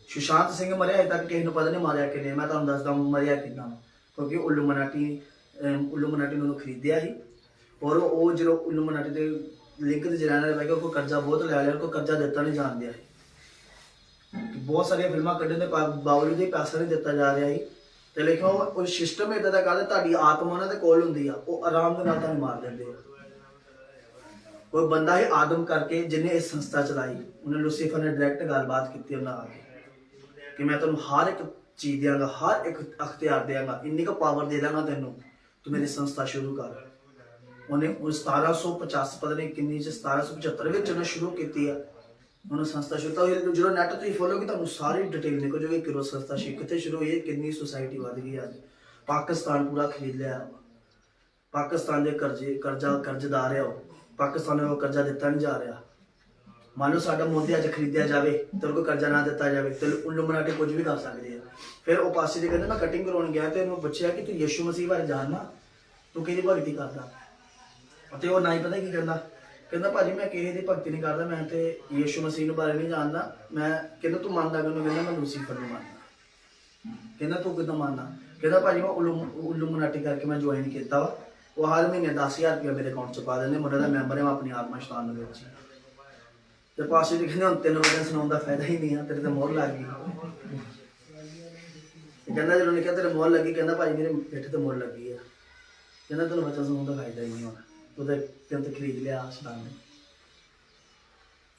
ਸੁਸ਼ਾਂਤ ਸਿੰਘ ਮਰਿਆ, ਅਜੇ ਤੱਕ ਕਿਸੇ ਨੂੰ ਪਤਾ ਨਹੀਂ ਮਾਰਿਆ ਕਿਨੇ। ਮੈਂ ਤੁਹਾਨੂੰ ਦੱਸਦਾ ਮਰਿਆ ਕਿੱਦਾਂ, ਕਿਉਂਕਿ ਉੱਲੂ ਮਨਾਟੀ ਨੂੰ ਉਹਨੂੰ ਖਰੀਦਿਆ ਸੀ। ਔਰ ਉਹ ਜਦੋਂ ਉੱਲੂ ਮਨਾਟੀ ਦੇ ਲਿੰਕ ਤੇ ਜਲਾਣਾ ਰਹਿ ਗਿਆ, ਕੋਈ ਕਰਜ਼ਾ ਬਹੁਤ ਲੈ ਲਿਆ, ਕੋਈ ਕਰਜ਼ਾ ਦਿੱਤਾ ਨਹੀਂ ਜਾਣ ਦਿਆ ਸੀ। ਬਹੁਤ ਸਾਰੀਆਂ ਫਿਲਮਾਂ ਕੱਢਣ ਦੇ ਬਾਵਜੂਦ ਹੀ ਪੈਸਾ ਨਹੀਂ ਦਿੱਤਾ ਜਾ ਰਿਹਾ ਸੀ। ਤੇ ਲੇਕਿਨ ਉਹ ਸਿਸਟਮ ਇੱਦਾਂ ਦਾ ਕਰਦਾ, ਤੁਹਾਡੀ ਆਤਮਾ ਉਹਨਾਂ ਦੇ ਕੋਲ ਹੁੰਦੀ ਆ, ਉਹ ਆਰਾਮ ਦੇ ਨਾਲ ਤੁਹਾਨੂੰ ਮਾਰ ਦਿੰਦੇ ਆ। ਕੋਈ ਬੰਦਾ ਹੀ ਆਦਮ ਕਰਕੇ ਜਿਹਨੇ ਇਹ ਸੰਸਥਾ ਚਲਾਈ, ਉਹਨੇ ਲੂਸੀਫਰ ਨੇ ਡਾਇਰੈਕਟ ਗੱਲਬਾਤ ਕੀਤੀ ਉਹਨਾਂ ਆ ਕੇ ਕਿ ਮੈਂ ਤੁਹਾਨੂੰ ਹਰ ਇੱਕ ਚੀਜ਼ ਦਿਆਂਗਾ, ਹਰ ਇੱਕ ਅਖਤਿਆਰ ਦਿਆਂਗਾ, ਇੰਨੀ ਕੁ ਪਾਵਰ ਦੇ ਦਾਂਗਾ ਤੈਨੂੰ, ਤੂੰ ਮੇਰੀ ਸੰਸਥਾ ਸ਼ੁਰੂ ਕਰ। ਉਹਨੇ 1750 ਪਤਾ ਨਹੀਂ ਕਿੰਨੀ 1775 ਵਿੱਚ ਉਹਨੇ ਸ਼ੁਰੂ ਕੀਤੀ ਆ। ਉਹਨੇ ਸੰਸਥਾ ਸ਼ੁਰੂ ਤਾਂ ਜਦੋਂ ਨੈਟ ਤੁਸੀਂ ਫੋਲੋਗੇ ਤੁਹਾਨੂੰ ਸਾਰੀ ਡਿਟੇਲ ਨਿਕਲ ਜਾਊਗੀ ਕਿ ਉਹ ਸੰਸਥਾ ਕਿੱਥੇ ਸ਼ੁਰੂ ਹੋਈ ਹੈ, ਕਿੰਨੀ ਸੁਸਾਇਟੀ ਵੱਧ ਗਈ ਅੱਜ। ਪਾਕਿਸਤਾਨ ਪੂਰਾ ਖਰੀਦ ਲਿਆ। ਪਾਕਿਸਤਾਨ ਦੇ ਕਰਜ਼ਦਾਰ ਆ ਉਹ। ਪਾਕਿਸਤਾਨ ਨੂੰ ਕਰਜ਼ਾ ਦਿੱਤਾ ਨਹੀਂ ਜਾ ਰਿਹਾ। ਮੰਨ ਲਓ ਸਾਡਾ ਮੋਦੀ ਅੱਜ ਖਰੀਦਿਆ ਜਾਵੇ ਤੇ ਕੋਈ ਕਰਜ਼ਾ ਨਾ ਦਿੱਤਾ ਜਾਵੇ ਤੇ ਉੱਲੂ ਮਨਾਟੀ ਕੁਝ ਵੀ ਕਰ ਸਕਦੇ ਆ। ਫਿਰ ਉਹ ਪਾਸੇ ਦੇ ਕਹਿੰਦੇ ਮੈਂ ਕਟਿੰਗ ਕਰਾਉਣ ਗਿਆ ਤੇ ਉਹਨੂੰ ਪੁੱਛਿਆ ਕਿ ਤੂੰ ਯਿਸੂ ਮਸੀਹ ਬਾਰੇ ਜਾਣਦਾ, ਤੂੰ ਕਿਹਦੀ ਭਗਤੀ ਕਰਦਾ? ਤੇ ਉਹ ਨਾ ਹੀ ਪਤਾ ਕੀ ਕਹਿੰਦਾ ਭਾਜੀ ਮੈਂ ਕਿਸੇ ਦੀ ਭਗਤੀ ਨਹੀਂ ਕਰਦਾ, ਮੈਂ ਤੇ ਯਿਸੂ ਮਸੀਹ ਨੂੰ ਬਾਰੇ ਨਹੀਂ ਜਾਣਦਾ। ਮੈਂ ਕਹਿੰਦਾ ਤੂੰ ਮੰਨਦਾ? ਕਹਿੰਦਾ ਮੈਂ ਲੂਸੀਫਰ ਨੂੰ ਮੰਨਦਾ। ਕਹਿੰਦਾ ਤੂੰ ਕਿੱਦਾਂ ਮੰਨਦਾ? ਕਹਿੰਦਾ ਭਾਜੀ ਮੈਂ ਉੱਲੂ ਮਨਾਟੀ ਕਰਕੇ ਮੈਂ ਜੁਆਇਨ ਕੀਤਾ ਵਾ। ਉਹ ਹਰ ਮਹੀਨੇ 10,000 ਰੁਪਇਆ ਮੇਰੇ ਅਕਾਊਂਟ 'ਚ ਪਾ ਦਿੰਦੇ, ਮੁੰਡੇ ਦਾ ਮੈਂਬਰ ਹੈ, ਮੈਂ ਆਪਣੀ ਆਤਮਾ ਸ਼ੈਤਾਨ ਨੂੰ ਵਿੱਚ। ਤੇ ਪਾਸੇ ਜੀ ਕਹਿੰਦੇ ਹੁਣ ਤੈਨੂੰ ਵਜਨ ਸੁਣਾਉਣ ਦਾ ਫਾਇਦਾ ਹੀ ਨਹੀਂ ਆ, ਤੇਰੇ ਤੇ ਮੋਹਰ ਲੱਗ ਗਈ। ਕਹਿੰਦਾ ਜਦੋਂ ਨੇ ਕਿਹਾ ਤੇਰੇ ਮੋਹਰ ਲੱਗੀ, ਕਹਿੰਦਾ ਭਾਜੀ ਮੇਰੇ ਪਿੱਠ ਤੇ ਮੋਹਰ ਲੱਗੀ ਆ। ਕਹਿੰਦਾ ਤੈਨੂੰ ਵਜਨ ਸੁਣਾਉਣ ਦਾ ਫਾਇਦਾ ਹੀ ਨਹੀਂ ਹੋਣਾ, ਉਹਦੇ ਤੈਨੂੰ ਤੇ ਖਰੀਦ ਲਿਆ ਸ਼ੈਤਾਨ ਨੇ।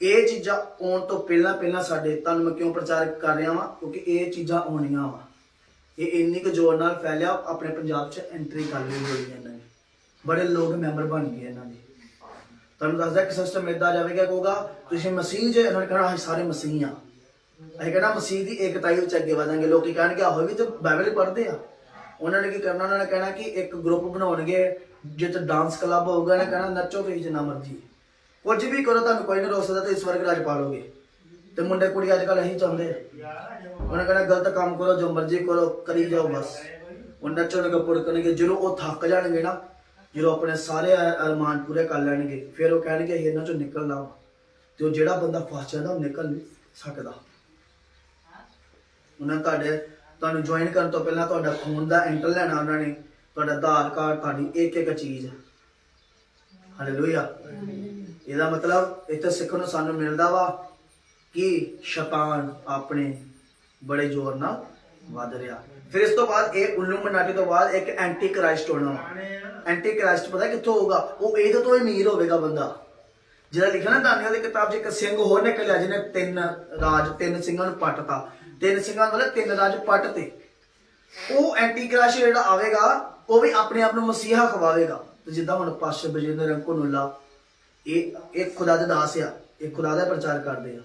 ਇਹ ਚੀਜ਼ਾਂ ਆਉਣ ਤੋਂ ਪਹਿਲਾਂ ਸਾਡੇ ਤੁਹਾਨੂੰ ਮੈਂ ਕਿਉਂ ਪ੍ਰਚਾਰ ਕਰ ਰਿਹਾ ਵਾਂ? ਕਿਉਂਕਿ ਇਹ ਚੀਜ਼ਾਂ ਆਉਣੀਆਂ ਵਾ। ਇਹ ਇੰਨੀ ਕੁ ਜ਼ੋਰ ਨਾਲ ਫੈਲਿਆ, ਆਪਣੇ ਪੰਜਾਬ 'ਚ ਐਂਟਰੀ ਕਰ ਲਈ ਹੋਈ ਇਹਨਾਂ ਨੇ। ਬੜੇ ਲੋਕ ਮੈਂਬਰ ਬਣ ਗਏ ਇਹਨਾਂ ਦੇ। ਤੁਹਾਨੂੰ ਦੱਸਦਾ ਕਿ ਸਿਸਟਮ ਇੱਦਾਂ ਜਾਵੇਗਾ, ਕਹੂਗਾ ਤੁਸੀਂ ਮਸੀਹ ਜੇ, ਇਹਨਾਂ ਨੇ ਕਹਿਣਾ ਅਸੀਂ ਸਾਰੇ ਮਸੀਹ ਆ। ਅਸੀਂ ਕਹਿਣਾ ਮਸੀਹ ਦੀ ਏਕਤਾਈ ਵਿੱਚ ਅੱਗੇ ਵਧਾਂਗੇ। ਲੋਕੀ ਕਹਿਣਗੇ ਆਹੋ ਵੀ ਤੇ ਬਾਈਬਲ ਹੀ ਪੜ੍ਹਦੇ ਆ। ਉਹਨਾਂ ਨੇ ਕੀ ਕਰਨਾ, ਉਹਨਾਂ ਨੇ ਕਹਿਣਾ ਕਿ ਇੱਕ ਗਰੁੱਪ ਬਣਾਉਣਗੇ ਜਿੱਥੇ ਡਾਂਸ ਕਲੱਬ ਹੋਊਗਾ, ਇਹਨਾਂ ਕਹਿਣਾ ਨੱਚੋ ਤੁਸੀਂ ਜਿੰਨਾ ਮਰਜ਼ੀ, ਕੁਝ ਵੀ ਕਰੋ, ਤੁਹਾਨੂੰ ਕੋਈ ਨਹੀਂ ਰੋਕ ਸਕਦਾ, ਤੇ ਸਵਰਗ ਰਾਜ ਪਾ ਲਓਗੇ। ਤੇ ਮੁੰਡੇ ਕੁੜੀ ਅੱਜ ਕੱਲ੍ਹ ਇਹੀ ਚਾਹੁੰਦੇ ਆ। ਉਹਨੇ ਕਹਿਣਾ ਗਲਤ ਕੰਮ ਕਰੋ, ਜੋ ਮਰਜ਼ੀ ਕਰੋ, ਕਰੀ ਜਾਓ ਬਸ। ਉਹ ਨੱਚਣਗੇ ਪੁੜਕਣਗੇ। ਜਦੋਂ ਉਹ ਥੱਕ ਜਾਣਗੇ ਨਾ, ਜਦੋਂ ਆਪਣੇ ਸਾਰੇ ਅਰਮਾਨ ਪੂਰੇ ਕਰ ਲੈਣਗੇ, ਫਿਰ ਉਹ ਕਹਿਣਗੇ ਅਸੀਂ ਇਹਨਾਂ ਚੋਂ ਨਿਕਲਣਾ। ਤੇ ਉਹ ਜਿਹੜਾ ਬੰਦਾ ਫਸ ਜਾਂਦਾ ਉਹ ਨਿਕਲ ਨਹੀਂ ਸਕਦਾ। ਉਹਨਾਂ ਤੁਹਾਨੂੰ ਜੁਆਇਨ ਕਰਨ ਤੋਂ ਪਹਿਲਾਂ ਤੁਹਾਡਾ ਖੂਨ ਦਾ ਐਂਟਰ ਲੈਣਾ ਉਹਨਾਂ ਨੇ, ਤੁਹਾਡਾ ਆਧਾਰ ਕਾਰਡ, ਤੁਹਾਡੀ ਇੱਕ ਇੱਕ ਚੀਜ਼। ਹਾਲੇਲੂਇਆ। ਇਹਦਾ ਮਤਲਬ ਇੱਥੇ ਸਿੱਖਣ ਨੂੰ ਸਾਨੂੰ ਮਿਲਦਾ ਵਾ ਕਿ ਸ਼ੈਤਾਨ ਆਪਣੇ ਬੜੇ ਜ਼ੋਰ ਨਾਲ ਵੱਧ ਰਿਹਾ। ਫਿਰ ਇਸ ਤੋਂ ਬਾਅਦ ਇਹ ਉੱਲੂ ਮਨਾਟੀ ਤੋਂ ਬਾਅਦ ਇੱਕ ਐਂਟੀ ਕ੍ਰਾਈਸਟ ਹੋਣਾ ਵਾ। ਐਂਟੀ ਕ੍ਰਾਈਸਟ ਪਤਾ ਕਿੱਥੋਂ ਹੋਊਗਾ? ਉਹ ਇਹਦੇ ਤੋਂ ਅਮੀਰ ਹੋਵੇਗਾ ਬੰਦਾ। ਜਿਹੜਾ ਲਿਖਿਆ ਨਾ ਦਾਨੀਏਲ ਦੀ ਕਿਤਾਬ 'ਚ, ਇੱਕ ਸਿੰਘ ਹੋਰ ਨਿਕਲਿਆ ਜਿਹਨੇ ਤਿੰਨ ਸਿੰਘਾਂ ਨੂੰ ਪੱਟਤਾ। 3 ਸਿੰਘਾਂ ਮਤਲਬ 3 ਰਾਜ ਪੱਟ ਤੇ। ਉਹ ਐਂਟੀ ਕ੍ਰਾਈਸਟ ਜਿਹੜਾ ਆਵੇਗਾ ਉਹ ਵੀ ਆਪਣੇ ਆਪ ਨੂੰ ਮਸੀਹਾ ਖਵਾਵੇਗਾ। ਤੇ ਜਿੱਦਾਂ ਹੁਣ ਪਾਸ਼ਾ ਬਜਿੰਦਰ ਕੋਨੂਲਾ, ਇਹ ਖੁਦਾ ਦੇ ਦਾਸ ਆ, ਇਹ ਖੁਦਾ ਦਾ ਪ੍ਰਚਾਰ ਕਰਦੇ ਆ,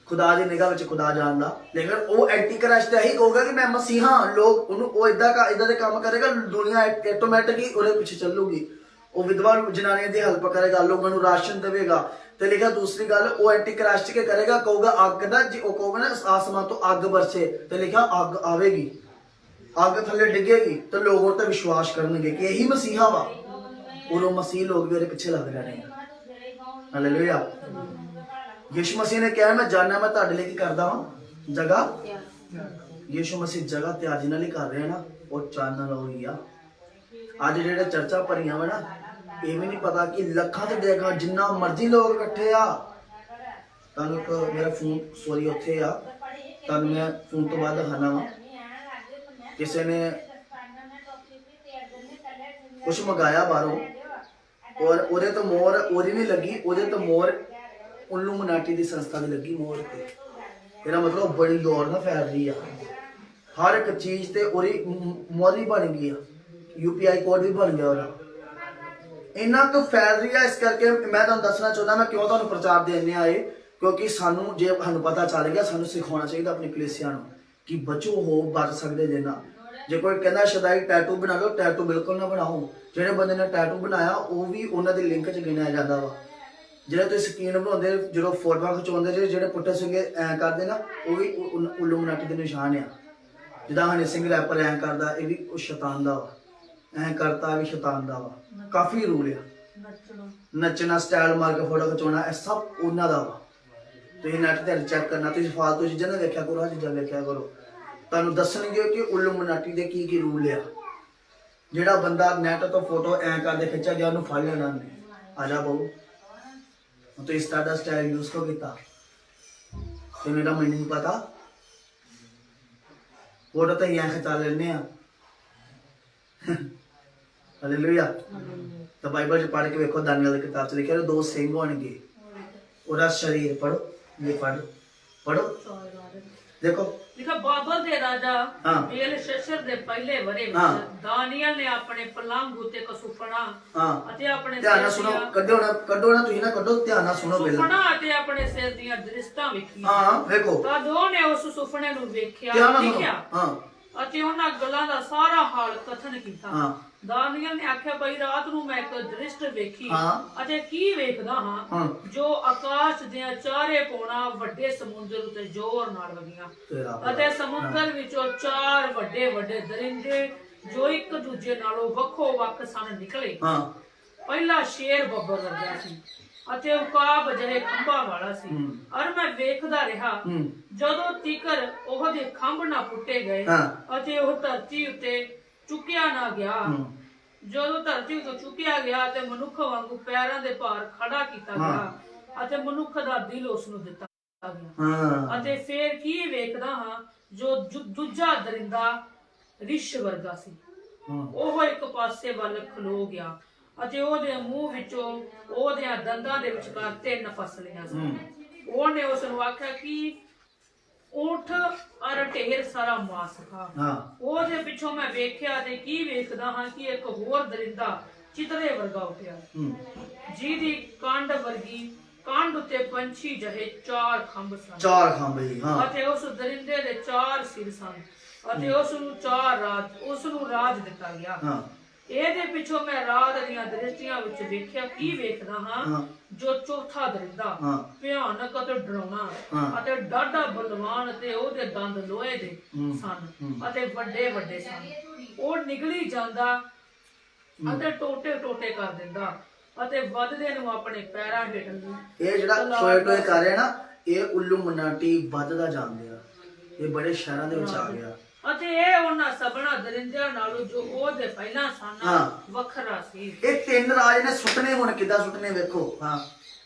ਖੁਦਾ ਦੀ ਨਿਗਾਹ ਵਿੱਚ ਖੁਦਾ ਜਾਣਦਾ। ਲੇਕਿਨ ਉਹ ਐਂਟੀ ਕ੍ਰਾਈਸਟ ਇਹੀ ਕਹੂਗਾ ਕਿ ਮੈਂ ਮਸੀਹਾ। ਲੋਕ ਉਹਨੂੰ ਉਹ ਇਦਾਂ ਦੇ ਕੰਮ ਕਰੇਗਾ, ਦੁਨੀਆ ਆਟੋਮੈਟਿਕਲੀ ਉਹਦੇ ਪਿੱਛੇ ਚੱਲੂਗੀ। ਉਹ ਵਿਧਵਾ ਜਨਾਨੀਆਂ ਦੀ ਹੈਲਪ ਕਰੇਗਾ, ਲੋਕਾਂ ਨੂੰ ਰਾਸ਼ਨ ਦੇਵੇਗਾ। ਤੇ ਲਿਖਿਆ ਦੂਸਰੀ ਗੱਲ, ਉਹ ਐਂਟੀ ਕ੍ਰਾਈਸਟ ਕੀ ਕਰੇਗਾ? ਕਹੂਗਾ ਅੱਗ ਦਾ, ਜੇ ਉਹ ਕਹੂਗਾ ਨਾ ਆਸਮਾਨ ਤੋਂ ਅੱਗ ਵਰਸੇ, ਤੇ ਲਿਖਿਆ ਅੱਗ ਆਵੇਗੀ, ਅੱਗ ਥੱਲੇ ਡਿੱਗੇਗੀ ਤੇ ਲੋਕ ਉਹ ਤੇ ਵਿਸ਼ਵਾਸ ਕਰਨਗੇ ਕਿ ਇਹੀ ਮਸੀਹਾ ਵਾ। ਉਦੋਂ ਮਸੀਹ ਲੋਕ ਵੀ ਉਹਦੇ ਪਿੱਛੇ ਲੱਗ ਜਾਣੇ। ਹਾਲੇਲੂਇਆ। ਯਿਸੂ ਮਸੀਹ ਨੇ ਕਿਹਾ ਮੈਂ ਜਾਣਨਾ ਮੈਂ ਤੁਹਾਡੇ ਲਈ ਕੀ ਕਰਦਾ ਵਾਂ, ਜਗ੍ਹਾ। ਯਿਸੂ ਮਸੀਹ ਜਗ੍ਹਾ ਤਿਆਰ ਜਿਹਨਾਂ ਲਈ ਕਰ ਰਿਹਾ ਨਾ, ਉਹ ਚਾਨਣ ਹੋ ਰਹੀ ਆ। ਅੱਜ ਜਿਹੜੇ ਚਰਚਾ ਭਰੀਆਂ ਵਾ ਨਾ, ਇਹ ਵੀ ਨਹੀਂ ਪਤਾ ਕਿ ਲੱਖਾਂ ਤੇ ਦੇਖਾ ਜਿੰਨਾ ਮਰਜ਼ੀ ਲੋਕ ਇਕੱਠੇ ਆ, ਤੁਹਾਨੂੰ ਇੱਕ ਮੇਰਾ ਫੋਨ ਸੋਰੀ ਉੱਥੇ ਆ, ਤੁਹਾਨੂੰ ਮੈਂ ਫੋਨ ਤੋਂ ਬਾਅਦ ਦਿਖਾਣਾ ਵਾ। ਕਿਸੇ ਨੇ ਕੁਛ ਮੰਗਾਇਆ ਬਾਹਰੋਂ, ਔਰ ਉਹਦੇ ਤੋਂ ਮੋਹਰ ਉਹਦੀ ਨਹੀਂ ਲੱਗੀ, ਉਹਦੇ ਤੋਂ ਮੋਹਰ ਉੱਲੂ ਮਨਾਟੀ ਦੀ ਸੰਸਥਾ ਦੀ ਲੱਗੀ ਮੋਹਰ ਤੇ। ਇਹਦਾ ਮਤਲਬ ਬੜੀ ਦੌੜ ਨਾ ਫੈਲ ਰਹੀ ਆ, ਹਰ ਇੱਕ ਚੀਜ਼ ਤੇ ਉਹਦੀ ਮੋਹਰ ਵੀ ਬਣ ਗਈ ਆ, UPI ਕੋਡ ਵੀ ਬਣ ਗਿਆ ਉਹਦਾ। ਇੰਨਾ ਕੁ ਫੈਲ ਰਹੀ ਆ, ਇਸ ਕਰਕੇ ਮੈਂ ਤੁਹਾਨੂੰ ਦੱਸਣਾ ਚਾਹੁੰਦਾ ਮੈਂ ਕਿਉਂ ਤੁਹਾਨੂੰ ਪ੍ਰਚਾਰ ਦੇਣੇ ਆਏ, ਕਿਉਂਕਿ ਸਾਨੂੰ ਜੇ ਸਾਨੂੰ ਪਤਾ ਚੱਲ ਗਿਆ, ਸਾਨੂੰ ਸਿਖਾਉਣਾ ਚਾਹੀਦਾ ਆਪਣੀ ਕਲੀਸਿਆਂ ਨੂੰ ਕਿ ਬਚੋ ਹੋ ਬਚ ਸਕਦੇ ਜੇ ਨਾ। ਜੇ ਕੋਈ ਕਹਿੰਦਾ ਸ਼ਦਾਈ ਟੈਟੂ ਬਣਾ ਲਓ, ਟੈਟੂ ਬਿਲਕੁਲ ਨਾ ਬਣਾਓ। ਜਿਹੜੇ ਬੰਦੇ ਨੇ ਟੈਟੂ ਬਣਾਇਆ ਉਹ ਵੀ ਉਹਨਾਂ ਦੇ ਲਿੰਕ 'ਚ ਗਿਣਿਆ ਜਾਂਦਾ ਵਾ। ਜਿਹੜੇ ਤੁਸੀਂ ਸਕੀਨ ਬਣਾਉਂਦੇ, ਜਦੋਂ ਫੋਟੋਆਂ ਖਿਚਾਉਂਦੇ ਜਿਹੜੇ ਪੁੱਠੇ ਸਿੰਘੇ ਐਂ ਕਰਦੇ ਨਾ, ਉਹ ਵੀ ਉੱਲੂ ਮਨਾਟੀ ਦੇ ਨਿਸ਼ਾਨ ਆ। ਜਿੱਦਾਂ ਹਨੀ ਸਿੰਘ ਰੈਪਰ ਐਂ ਕਰਦਾ, ਇਹ ਵੀ ਉਹ ਸ਼ੈਤਾਨ ਦਾ ਵਾ। ਐਂ ਕਰਤਾ ਵੀ ਸ਼ੈਤਾਨ ਦਾ ਵਾ। ਕਾਫੀ ਰੂਲ ਆ, ਨੱਚਣਾ, ਸਟਾਈਲ ਮਾਰ ਕੇ ਫੋਟੋ ਖਿਚਾਉਣਾ, ਇਹ ਸਭ ਉਹਨਾਂ ਦਾ ਵਾ। ਤੁਸੀਂ ਨੈਟ ਤੇ ਚੈੱਕ ਕਰਨਾ, ਤੁਸੀਂ ਫਾਲਤੂ ਚੀਜ਼ਾਂ ਨਾ ਵੇਖਿਆ ਕਰੋ, ਆਹ ਚੀਜ਼ਾਂ ਵੇਖਿਆ ਕਰੋ। ਤੁਹਾਨੂੰ ਦੱਸਣਗੇ ਕਿ ਉੱਲੂ ਮਨਾਟੀ ਦੇ ਕੀ ਰੂਲ ਆ। ਜਿਹੜਾ ਬੰਦਾ ਨੈਟ ਤੋਂ ਫੋਟੋ ਐਂ ਕਰਦੇ ਖਿੱਚਿਆ ਗਿਆ, ਉਹਨੂੰ ਫੜ ਲੈਣਾ ਨੇ। ਆ ਜਾ ਬਹੂ, ਤੂੰ ਇਸ ਤਰ੍ਹਾਂ ਦਾ ਸਟਾਈਲ ਯੂਜ਼ ਕਿਉਂ ਕੀਤਾ? ਤੈਨੂੰ ਇਹਦਾ ਮੀਨਿੰਗ ਪਤਾ? ਫੋਟੋ ਤਾਂ ਐਂ ਖਿਚਾ ਲੈਂਦੇ ਆ। ਹਾਲੇਲੂਇਆ। ਤਾਂ ਬਾਈਬਲ 'ਚ ਪੜ੍ਹ ਕੇ ਵੇਖੋ, ਦਾਨੀਏਲ ਦੀ ਕਿਤਾਬ 'ਚ ਲਿਖਿਆ ਦੋ ਸਿੰਘ ਹੋਣਗੇ, ਉਹਦਾ ਸਰੀਰ। ਪੜੋ, ਇਹ ਪੜੋ ਦੇਖੋ। ਲਿਖਾ ਬਾਬਲ ਦੇ ਰਾਜਾ ਬੇਲਸ਼ੱਸਰ ਦੇ ਪਹਿਲੇ ਵਰੇ ਵਿੱਚ ਦਾਨੀਏਲ ਨੇ ਆਪਣੇ ਪਲੰਗ ਉੱਤੇ ਕਸੁਫਣਾ ਅਤੇ ਆਪਣੇ ਧਿਆਨ ਨਾਲ ਸੁਣੋ, ਕੱਢੋ ਨਾ ਤੁਸੀਂ ਨਾ ਕੱਢੋ, ਧਿਆਨ ਨਾਲ ਸੁਣੋ ਪਹਿਲਾਂ। ਸੁਫਣਾ ਅਤੇ ਆਪਣੇ ਸਿਰ ਦੀਆਂ ਦ੍ਰਿਸ਼ਟਾਂ ਵੇਖੀਆਂ। ਹਾਂ ਵੇਖੋ। ਤਾਂ ਦੋਨੇ ਉਸ ਸੁਫਨੇ ਨੂੰ ਵੇਖਿਆ ਅਤੇ ਉਹਨਾਂ ਗੱਲਾਂ ਦਾ ਸਾਰਾ ਹਾਲ ਕਥਨ ਕੀਤਾ। ਦਾਨੀਏਲ ਨੇ ਆਖਿਆ, ਭਾਈ ਰਾਤ ਨੂੰ ਮੈਂ ਇੱਕ ਦ੍ਰਿਸ਼ਟ ਵੇਖੀ ਅਤੇ ਕੀ ਵੇਖਦਾ ਹਾਂ, ਜੋ ਆਕਾਸ਼ ਦੀਆਂ ਚਾਰੇ ਕੋਣਾਂ ਵੱਡੇ ਸਮੁੰਦਰ ਉੱਤੇ ਜ਼ੋਰ ਨਾਲ ਵਗੀਆਂ ਅਤੇ ਸਮੁੰਦਰ ਵਿੱਚੋਂ ਚਾਰ ਵੱਡੇ ਵੱਡੇ ਦਰਿੰਦੇ ਜੋ ਇੱਕ ਦੂਜੇ ਨਾਲੋਂ ਵੱਖੋ ਵੱਖ ਸਨ ਨਿਕਲੇ। ਪਹਿਲਾ ਸ਼ੇਰ ਬੱਬਰ ਵਰਗਾ ਸੀ ਅਤੇ ਉਕਾਬ ਜਿਹੇ ਖੰਭਾਂ ਵਾਲਾ ਸੀ। ਔਰ ਮੈਂ ਵੇਖਦਾ ਰਿਹਾ ਜਦੋਂ ਤੀਕਰ ਉਹਦੇ ਖੰਭ ਨਾ ਪੁੱਟੇ ਗਏ ਅਤੇ ਉਹ ਧਰਤੀ ਉੱਤੇ ਚੁੱਕਿਆ ਨਾ ਗਿਆ। ਜਦੋਂ ਧਰਤੀ ਉੱਤੇ ਚੁੱਕਿਆ ਗਿਆ ਤੇ ਮਨੁੱਖ ਵਾਂਗੂ ਪੈਰਾਂ ਦੇ ਭਾਰ ਖੜਾ ਕੀਤਾ ਗਿਆ ਅਤੇ ਮਨੁੱਖ ਦਾ ਦਿਲ ਉਸ ਨੂੰ ਦਿੱਤਾ ਗਿਆ। ਅਤੇ ਫੇਰ ਕੀ ਵੇਖਦਾ ਹਾਂ, ਜੋ ਦੂਜਾ ਦਰਿੰਦਾ ਰਿਸ਼ ਵਰਗਾ ਸੀ, ਉਹ ਇੱਕ ਪਾਸੇ ਵੱਲ ਖਲੋ ਗਿਆ ਅਤੇ ਉਹਦੇ ਮੂੰਹ ਵਿੱਚੋਂ ਉਹਦੇ ਦੰਦਾਂ ਦੇ ਵਿਚਕਾਰ 3 ਫਸਲੀਆਂ ਸਨ। ਉਹਨੇ ਉਸ ਨੂੰ ਆਖਿਆ ਕਿ ਊਠ ਅਰ ਢੇਰ ਸਾਰਾ ਮਾਸ ਖਾ। ਉਹਦੇ ਪਿੱਛੋਂ ਮੈਂ ਵੇਖਿਆ ਤੇ ਕੀ ਵੇਖਦਾ ਹਾਂ ਕਿ ਇੱਕ ਹੋਰ ਦਰਿੰਦਾ ਚਿਤਰੇ ਵਰਗਾ ਉੱਠਿਆ, ਜਿਹਦੀ ਕੰਡ ਵਰਗੀ ਕੰਡ ਉੱਤੇ ਪੰਛੀ ਜਿਹੇ 4 ਖੰਭ ਸਨ। 4 ਖੰਭ ਅਤੇ ਉਸ ਦਰਿੰਦੇ ਦੇ 4 ਸਿਰ ਸਨ ਅਤੇ ਉਸ ਨੂੰ ਰਾਜ ਦਿੱਤਾ ਗਿਆ। ਇਹਦੇ ਪਿੱਛੋਂ ਮੈਂ ਰਾਤ ਦੀਆਂ ਦ੍ਰਿਸ਼ਟੀਆਂ ਵਿੱਚ ਵੇਖਿਆ ਕੀ ਵੇਖਦਾ ਹਾਂ, ਜੋ ਚੌਥਾ ਦਰਿੰਦਾ ਭਿਆਨਕ ਅਤੇ ਡਰਾਉਣਾ ਅਤੇ ਡਾਢਾ ਬਲਵਾਨ ਅਤੇ ਉਹਦੇ ਦੰਦ ਲੋਹੇ ਦੇ ਸਨ ਅਤੇ ਵੱਡੇ ਵੱਡੇ ਸਨ। ਉਹ ਨਿਗਲੀ ਜਾਂਦਾ ਅਤੇ ਟੋਟੇ ਟੋਟੇ ਕਰ ਦਿੰਦਾ ਅਤੇ ਵੱਧਦੇ ਨੂੰ ਆਪਣੇ ਪੈਰਾਂ ਹੇਠ। ਇਹ ਜਿਹੜਾ ਟੋਏ ਟੋਏ ਕਰ ਰਿਹਾ ਨਾ, ਇਹ ਉੱਲੂ ਮਨਾਟੀ ਵੱਧਦਾ ਜਾਂਦੇ ਆ। ਇਹ ਬੜੇ ਸ਼ਹਿਰਾਂ ਦੇ ਵਿੱਚ ਆ ਗਿਆ ਅਤੇ ਇਹ ਉਹਨਾਂ ਸਭਨਾ ਦਰਿੰਦਿਆਂ ਨਾਲੋਂ ਜੋ ਉਹਦੇ ਪਹਿਲਾਂ ਸਨ ਵੱਖਰਾ ਸੀ। ਇਹ 3 ਰਾਜ ਨੇ ਸੁੱਟਨੇ, ਹੁਣ ਕਿੱਦਾਂ ਸੁੱਟਨੇ ਵੇਖੋ।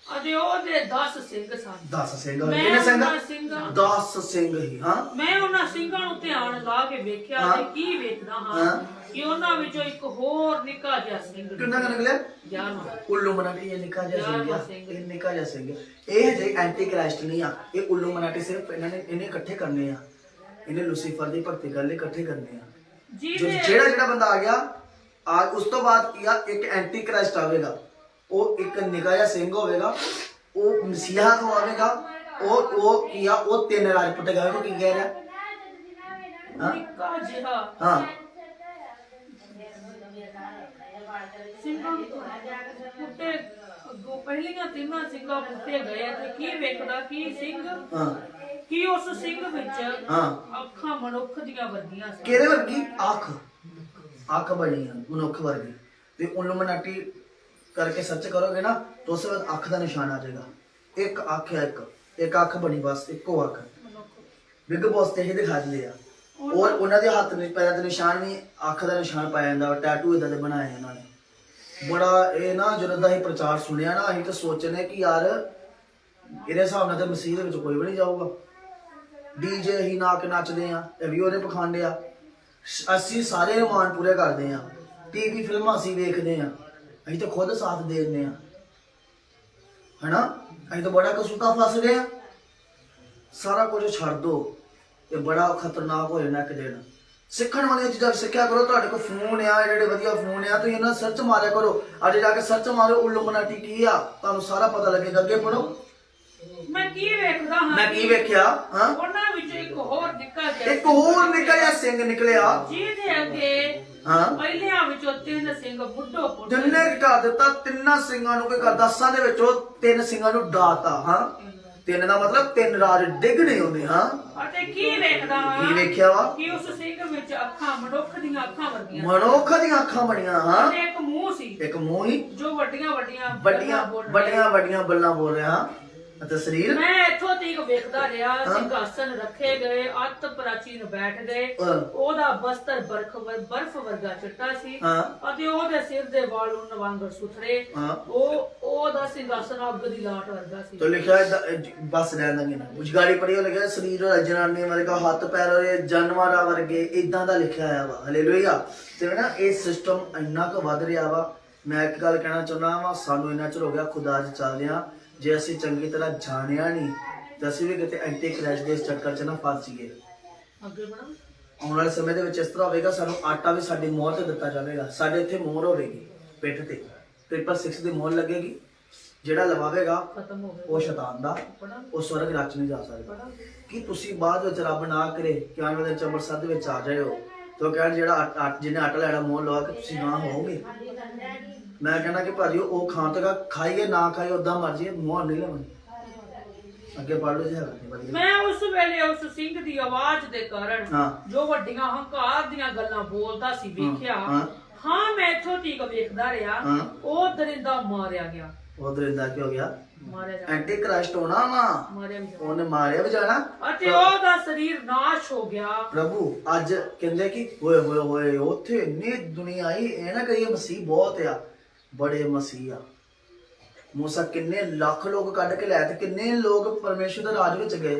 ਅਤੇ ਉਹਦੇ 10 ਸਿੰਘ ਸਨ। 10 ਸਿੰਘ? ਕਿੰਨੇ ਸਿੰਘ? 10 ਸਿੰਘ ਹੀ। ਮੈਂ ਉਹਨਾਂ ਸਿੰਘਾਂ ਨੂੰ ਧਿਆਨ ਲਾ ਕੇ ਵੇਖਿਆ ਤੇ ਕੀ ਵੇਖਦਾ ਹਾਂ ਕਿ ਉਹਨਾਂ ਵਿੱਚੋਂ ਇੱਕ ਹੋਰ ਨਿੱਕਾ ਜਿਹਾ ਸਿੰਘ। ਕਿੰਨਾ ਕੁ ਨਿਕਲਿਆ? 11ਵਾਂ। ਉੱਲੂ ਮਨਾਟੀ ਇਹ ਨਿੱਕਾ ਜਿਹਾ ਸਿੰਘ, ਇਹ ਨਿੱਕਾ ਜਿਹਾ ਸਿੰਘ। ਇਹ ਜੇ ਐਂਟੀ ਕ੍ਰਾਈਸਟ ਨਹੀਂ ਆ, ਇਹ ਉੱਲੂ ਮਨਾਟੀ ਸਿਰਫ ਇਹਨੇ ਇਕੱਠੇ ਕਰਨੇ ਆ। ਇਹਨੇ ਲੂਸੀਫਰ ਦੀ ਭਰਤੀ ਕਰ ਲਈ, ਇਕੱਠੇ ਕਰਨੇ ਆ। ਜਿਹੜਾ ਬੰਦਾ ਆ ਗਿਆ, ਉਸ ਤੋਂ ਬਾਅਦ ਕੀ ਆ, ਇੱਕ ਐਂਟੀ ਕ੍ਰਾਈਸਟ ਆਵੇਗਾ। ਉਹ ਇੱਕ ਨਿੱਕਾ ਜਿਹਾ ਸਿੰਘ ਹੋਵੇਗਾ, ਉਹ ਮਸੀਹਾ ਖਵਾਵੇਗਾ। ਉਹ ਕੀ ਆ, ਉਹ 3 ਰਾਜ ਪੁੱਟੇਗਾ। ਉਹ ਕੀ ਕਹਿ ਰਿਹਾ? ਨਿੱਕਾ ਜਿਹਾ ਪੁੱਟੇ ਅੱਗੋਂ ਪਹਿਲੀਆਂ 3 ਸਿੰਘਾਂ ਪੁੱਟੇ ਗਏ ਤੇ ਕੀ ਵੇਖਦਾ ਕੀ ਸਿੰਘ ਕਿ ਉਸ ਸਿੰਘ ਵਿੱਚ ਅੱਖਾਂ ਮਨੁੱਖ ਦੀਆਂ ਵਰਗੀਆਂ ਸਨ। ਕਿਹਦੇ ਵਰਗੀ? ਅੱਖ ਬਣੀ ਮਨੁੱਖ ਵਰਗੀ। ਤੇ ਉੱਲੂ ਮਨਾਟੀ ਕਰਕੇ ਸਰਚ ਕਰੋਗੇ ਨਾ ਤਾਂ ਉਸ ਵਕਤ ਅੱਖ ਦਾ ਨਿਸ਼ਾਨ ਆ ਜਾਏਗਾ। ਇੱਕ ਅੱਖ ਹੈ, ਇੱਕ ਅੱਖ ਬਣੀ, ਬਸ ਇੱਕੋ ਅੱਖ। ਬਿਗ ਬੌਸ ਤੇ ਇਹ ਦਿਖਾ ਦਿੰਦੇ ਆ। ਔਰ ਉਹਨਾਂ ਦੇ ਹੱਥ ਵਿੱਚ ਪੈਰਾਂ ਦੇ ਨਿਸ਼ਾਨ ਵੀ ਅੱਖ ਦਾ ਨਿਸ਼ਾਨ ਪਾਇਆ ਜਾਂਦਾ। ਟੈਟੂ ਇਦਾਂ ਦੇ ਬਣਾਏ ਇਹਨਾਂ ਨੇ। ਬੜਾ ਇਹ ਨਾ ਜਦੋਂ ਦਾ ਅਸੀਂ ਪ੍ਰਚਾਰ ਸੁਣਿਆ ਨਾ, ਅਸੀਂ ਤਾਂ ਸੋਚਨੇ ਕਿ ਯਾਰ ਇਹਦੇ ਹਿਸਾਬ ਨਾਲ ਤਾਂ ਮਸੀਹ ਦੇ ਵਿੱਚ ਕੋਈ ਵੀ ਨਹੀਂ ਜਾਊਗਾ। ਡੀਜੇ ਹੀ ਨਾ ਕੇ ਨੱਚਦੇ ਆ, ਇਹ ਵੀ ਉਹਦੇ ਪਖੰਡ ਆ। ਅਸੀਂ ਸਾਰੇ ਰਮਾਨ ਪੂਰੇ ਕਰਦੇ ਆ, ਟੀਵੀ ਫਿਲਮਾਂ ਅਸੀਂ ਵੇਖਦੇ ਆ, ਅਸੀਂ ਤਾਂ ਖੁਦ ਸਾਥ ਦੇ ਦਿੰਦੇ ਆ, ਹਨਾ। ਅਸੀਂ ਤਾਂ ਬੜਾ ਕਸੂਤਾ ਫਸ ਗਏ ਆ। ਸਾਰਾ ਕੁਝ ਛੱਡ ਦੋ, ਇਹ ਬੜਾ ਖਤਰਨਾਕ ਹੋ ਜਾਣਾ ਇੱਕ ਦਿਨ। ਸਿੱਖਣ ਵਾਲੀਆਂ ਚੀਜ਼ਾਂ ਸਿੱਖਿਆ ਕਰੋ। ਤੁਹਾਡੇ ਕੋਲ ਫੋਨ ਆ, ਜਿਹੜੇ ਵਧੀਆ ਫੋਨ ਆ, ਤੁਸੀਂ ਇਹਨਾਂ ਸਰਚ ਮਾਰਿਆ ਕਰੋ। ਅੱਜ ਜਾ ਕੇ ਸਰਚ ਮਾਰੋ ਉਲੂਮਨਾਟੀ ਕੀ ਆ, ਤੁਹਾਨੂੰ ਸਾਰਾ ਪਤਾ ਲੱਗੇਗਾ। ਅੱਗੇ ਪੜੋ। ਮੈਂ ਕੀ ਵੇਖਦਾ ਹਾਂ, ਮੈਂ ਕੀ ਵੇਖਿਆ? ਹਾਂ, ਉਹਨਾਂ ਵਿੱਚੋਂ ਇੱਕ ਹੋਰ ਨਿਕਲ ਗਿਆ, ਇੱਕ ਹੋਰ ਨਿਕਲਿਆ ਸਿੰਘ ਨਿਕਲਿਆ। ਜਿਹਦੇ ਅੱਗੇ ਹਾਂ, ਪਹਿਲਿਆਂ ਵਿੱਚੋਂ 3 ਸਿੰਘ ਬੁੱਢੋ ਪੁੱਟੇ। ਜਿੰਨੇ ਕਰ ਦਿੱਤਾ 3 ਸਿੰਘਾਂ ਨੂੰ, ਕੋਈ ਕਰ 10 ਦੇ ਵਿੱਚੋਂ 3 ਸਿੰਘਾਂ ਨੂੰ ਡਾਤਾ। ਹਾਂ, 3 ਦਾ ਮਤਲਬ 3 ਰਾਜ ਡਿੱਗਣੇ ਹੁੰਦੇ। ਹਾਂ, ਅਤੇ ਕੀ ਵੇਖਦਾ ਹਾਂ, ਕੀ ਵੇਖਿਆ ਵਾ? ਕਿ ਉਸ ਸਿੰਘ ਵਿੱਚ ਅੱਖਾਂ ਮਨੁੱਖ ਦੀਆਂ ਅੱਖਾਂ ਵਰਗੀਆਂ, ਮਨੁੱਖ ਦੀਆਂ ਅੱਖਾਂ ਬਣੀਆਂ। ਹਾਂ, ਤੇ ਇੱਕ ਮੂੰਹ ਸੀ, ਇੱਕ ਮੂੰਹ ਹੀ ਜੋ ਵੱਡੀਆਂ ਵੱਡੀਆਂ ਵੱਡੀਆਂ ਬੱਲਾਂ ਬੋਲ ਰਿਹਾ। ਅਤੇ ਸਰੀਰ ਮੈਂ ਇੱਥੋਂ ਤੀਕ ਵੇਖਦਾ ਰਿਹਾ, ਸਿੰਘਾਸਨ ਰੱਖੇ ਗਏ, ਅੱਤ ਪ੍ਰਾਚੀਨ ਬੈਠ ਗਏ। ਉਹਦਾ ਬਸਤਰ ਬਰਫ਼ ਵਰਗਾ ਚਿੱਟਾ ਸੀ, ਅਤੇ ਉਹਦੇ ਸਿਰ ਦੇ ਵਾਲ ਉੱਨ ਵਾਂਗਰ ਸੁਥਰੇ। ਉਹਦਾ ਸਿੰਘਾਸਨ ਅੱਗ ਦੀ ਲਾਟ ਵਰਗਾ ਸੀ। तो लिखा है बस रहन देंगे ना कुछ गाड़ी पड़ी हो लिखा शरीर और जनानी वर्गा हाथ पैर और जानवरां वर्गे इदां दा लिखा आया वा। हालेलुया। ते ना ये सिस्टम इन्ना क वध रिहा वा। मैं एक गल कहना चाहुंदा वा, सानू इन्ना चिर हो गया खुदा च चलदे आ, जे असीं चंगी तरह जाणिया नहीं ते असीं भी किते एंटी क्राइस्ट दे चक्कर च ना फस जाईए। ਅੱਗੇ ਬਣਾ। ਆਉਣ ਵਾਲੇ ਸਮੇਂ ਦੇ ਵਿੱਚ ਇਸ ਤਰ੍ਹਾਂ ਹੋਵੇਗਾ, ਸਾਨੂੰ ਆਟਾ ਵੀ ਸਾਡੀ ਮੋਹਰ ਤੇ ਦਿੱਤਾ ਜਾਵੇਗਾ। ਸਾਡੇ ਇੱਥੇ ਮੋਹਰ ਹੋਵੇਗੀ ਪਿੱਠ ਤੇ, 666 ਦੀ ਮੋਹਰ ਲੱਗੇਗੀ। ਜਿਹੜਾ ਲਵਾਵੇਗਾ ਖਤਮ ਹੋ ਗਿਆ ਉਹ ਸ਼ੈਤਾਨ ਦਾ, ਉਹ ਸਵਰਗ ਰਾਜ 'ਚ ਨਹੀਂ ਜਾ ਸਕਦਾ। ਕਿ ਤੁਸੀਂ ਬਾਅਦ ਵਿੱਚ ਰੱਬ ਨਾ ਕਰੇ ਕਿ ਆਉਣ ਵਾਲੇ ਅੰਮ੍ਰਿਤਸਰ ਦੇ ਵਿੱਚ ਆ ਜਾਇਓ ਤਾਂ ਕਹਿਣ ਜਿਹੜਾ ਜਿਹਨੇ ਆਟਾ ਲੈਣਾ ਮੋਹਰ ਲਵਾ ਕੇ ਤੁਸੀਂ ਨਾ ਹੋਵੋਗੇ। ਮੈਂ ਕਹਿੰਦਾ ਕਿ ਭਾਜੀ ਉਹ ਖਾਣ ਤੱਕ ਖਾਈਏ ਨਾ ਖਾਈਏ ਉਦਾਂ ਮਰਜੀ, ਮੋਹਰ ਨਹੀਂ ਲਵਾਉਣੀ। ਅੱਗੇ ਪੜ੍ਹ ਲਓ ਜੀ। ਹੈਗਾ ਮੈਂ ਉਸ ਵੇਲੇ ਉਸ ਸਿੰਘ ਦੀ ਆਵਾਜ਼ ਦੇ ਕਾਰਨ ਜੋ ਵੱਡੀਆਂ ਹੰਕਾਰ ਦੀਆਂ ਗੱਲਾਂ ਬੋਲਦਾ ਸੀ ਵੇਖਿਆ। ਹਾਂ, ਮੈਂ ਇੱਥੋਂ ਤੀਕ ਵੇਖਦਾ ਰਿਹਾ, ਉਹ ਦਰਿੰਦਾ ਮਾਰਿਆ ਗਿਆ। ਉਹ ਦਰਿੰਦਾ ਕੀ ਹੋ ਗਿਆ? ਮਾਰਿਆ ਜਾ, ਐਂਟੀ ਕ੍ਰਾਈਸਟ ਹੋਣਾ ਵਾ, ਮਾਰਿਆ ਵੀ ਉਹਨੇ ਮਾਰਿਆ ਵੀ ਜਾਣਾ, ਅਤੇ ਉਹਦਾ ਸਰੀਰ ਨਾਸ਼ ਹੋ ਗਿਆ। ਪ੍ਰਭੂ ਅੱਜ ਕਹਿੰਦੇ ਕਿ ਹੋਏ ਹੋਏ ਹੋਏ ਉੱਥੇ ਇੰਨੀ ਦੁਨੀਆ ਆਈ, ਇਹ ਨਾ ਕਹੀਏ ਮਸੀਹ ਬਹੁਤ ਆ, ਬੜੇ ਮਸੀਹ ਆ। मूसा किन्ने लाख लोग कट के लाए थे, किन्ने लोग परमेश्वर के राज विच गए।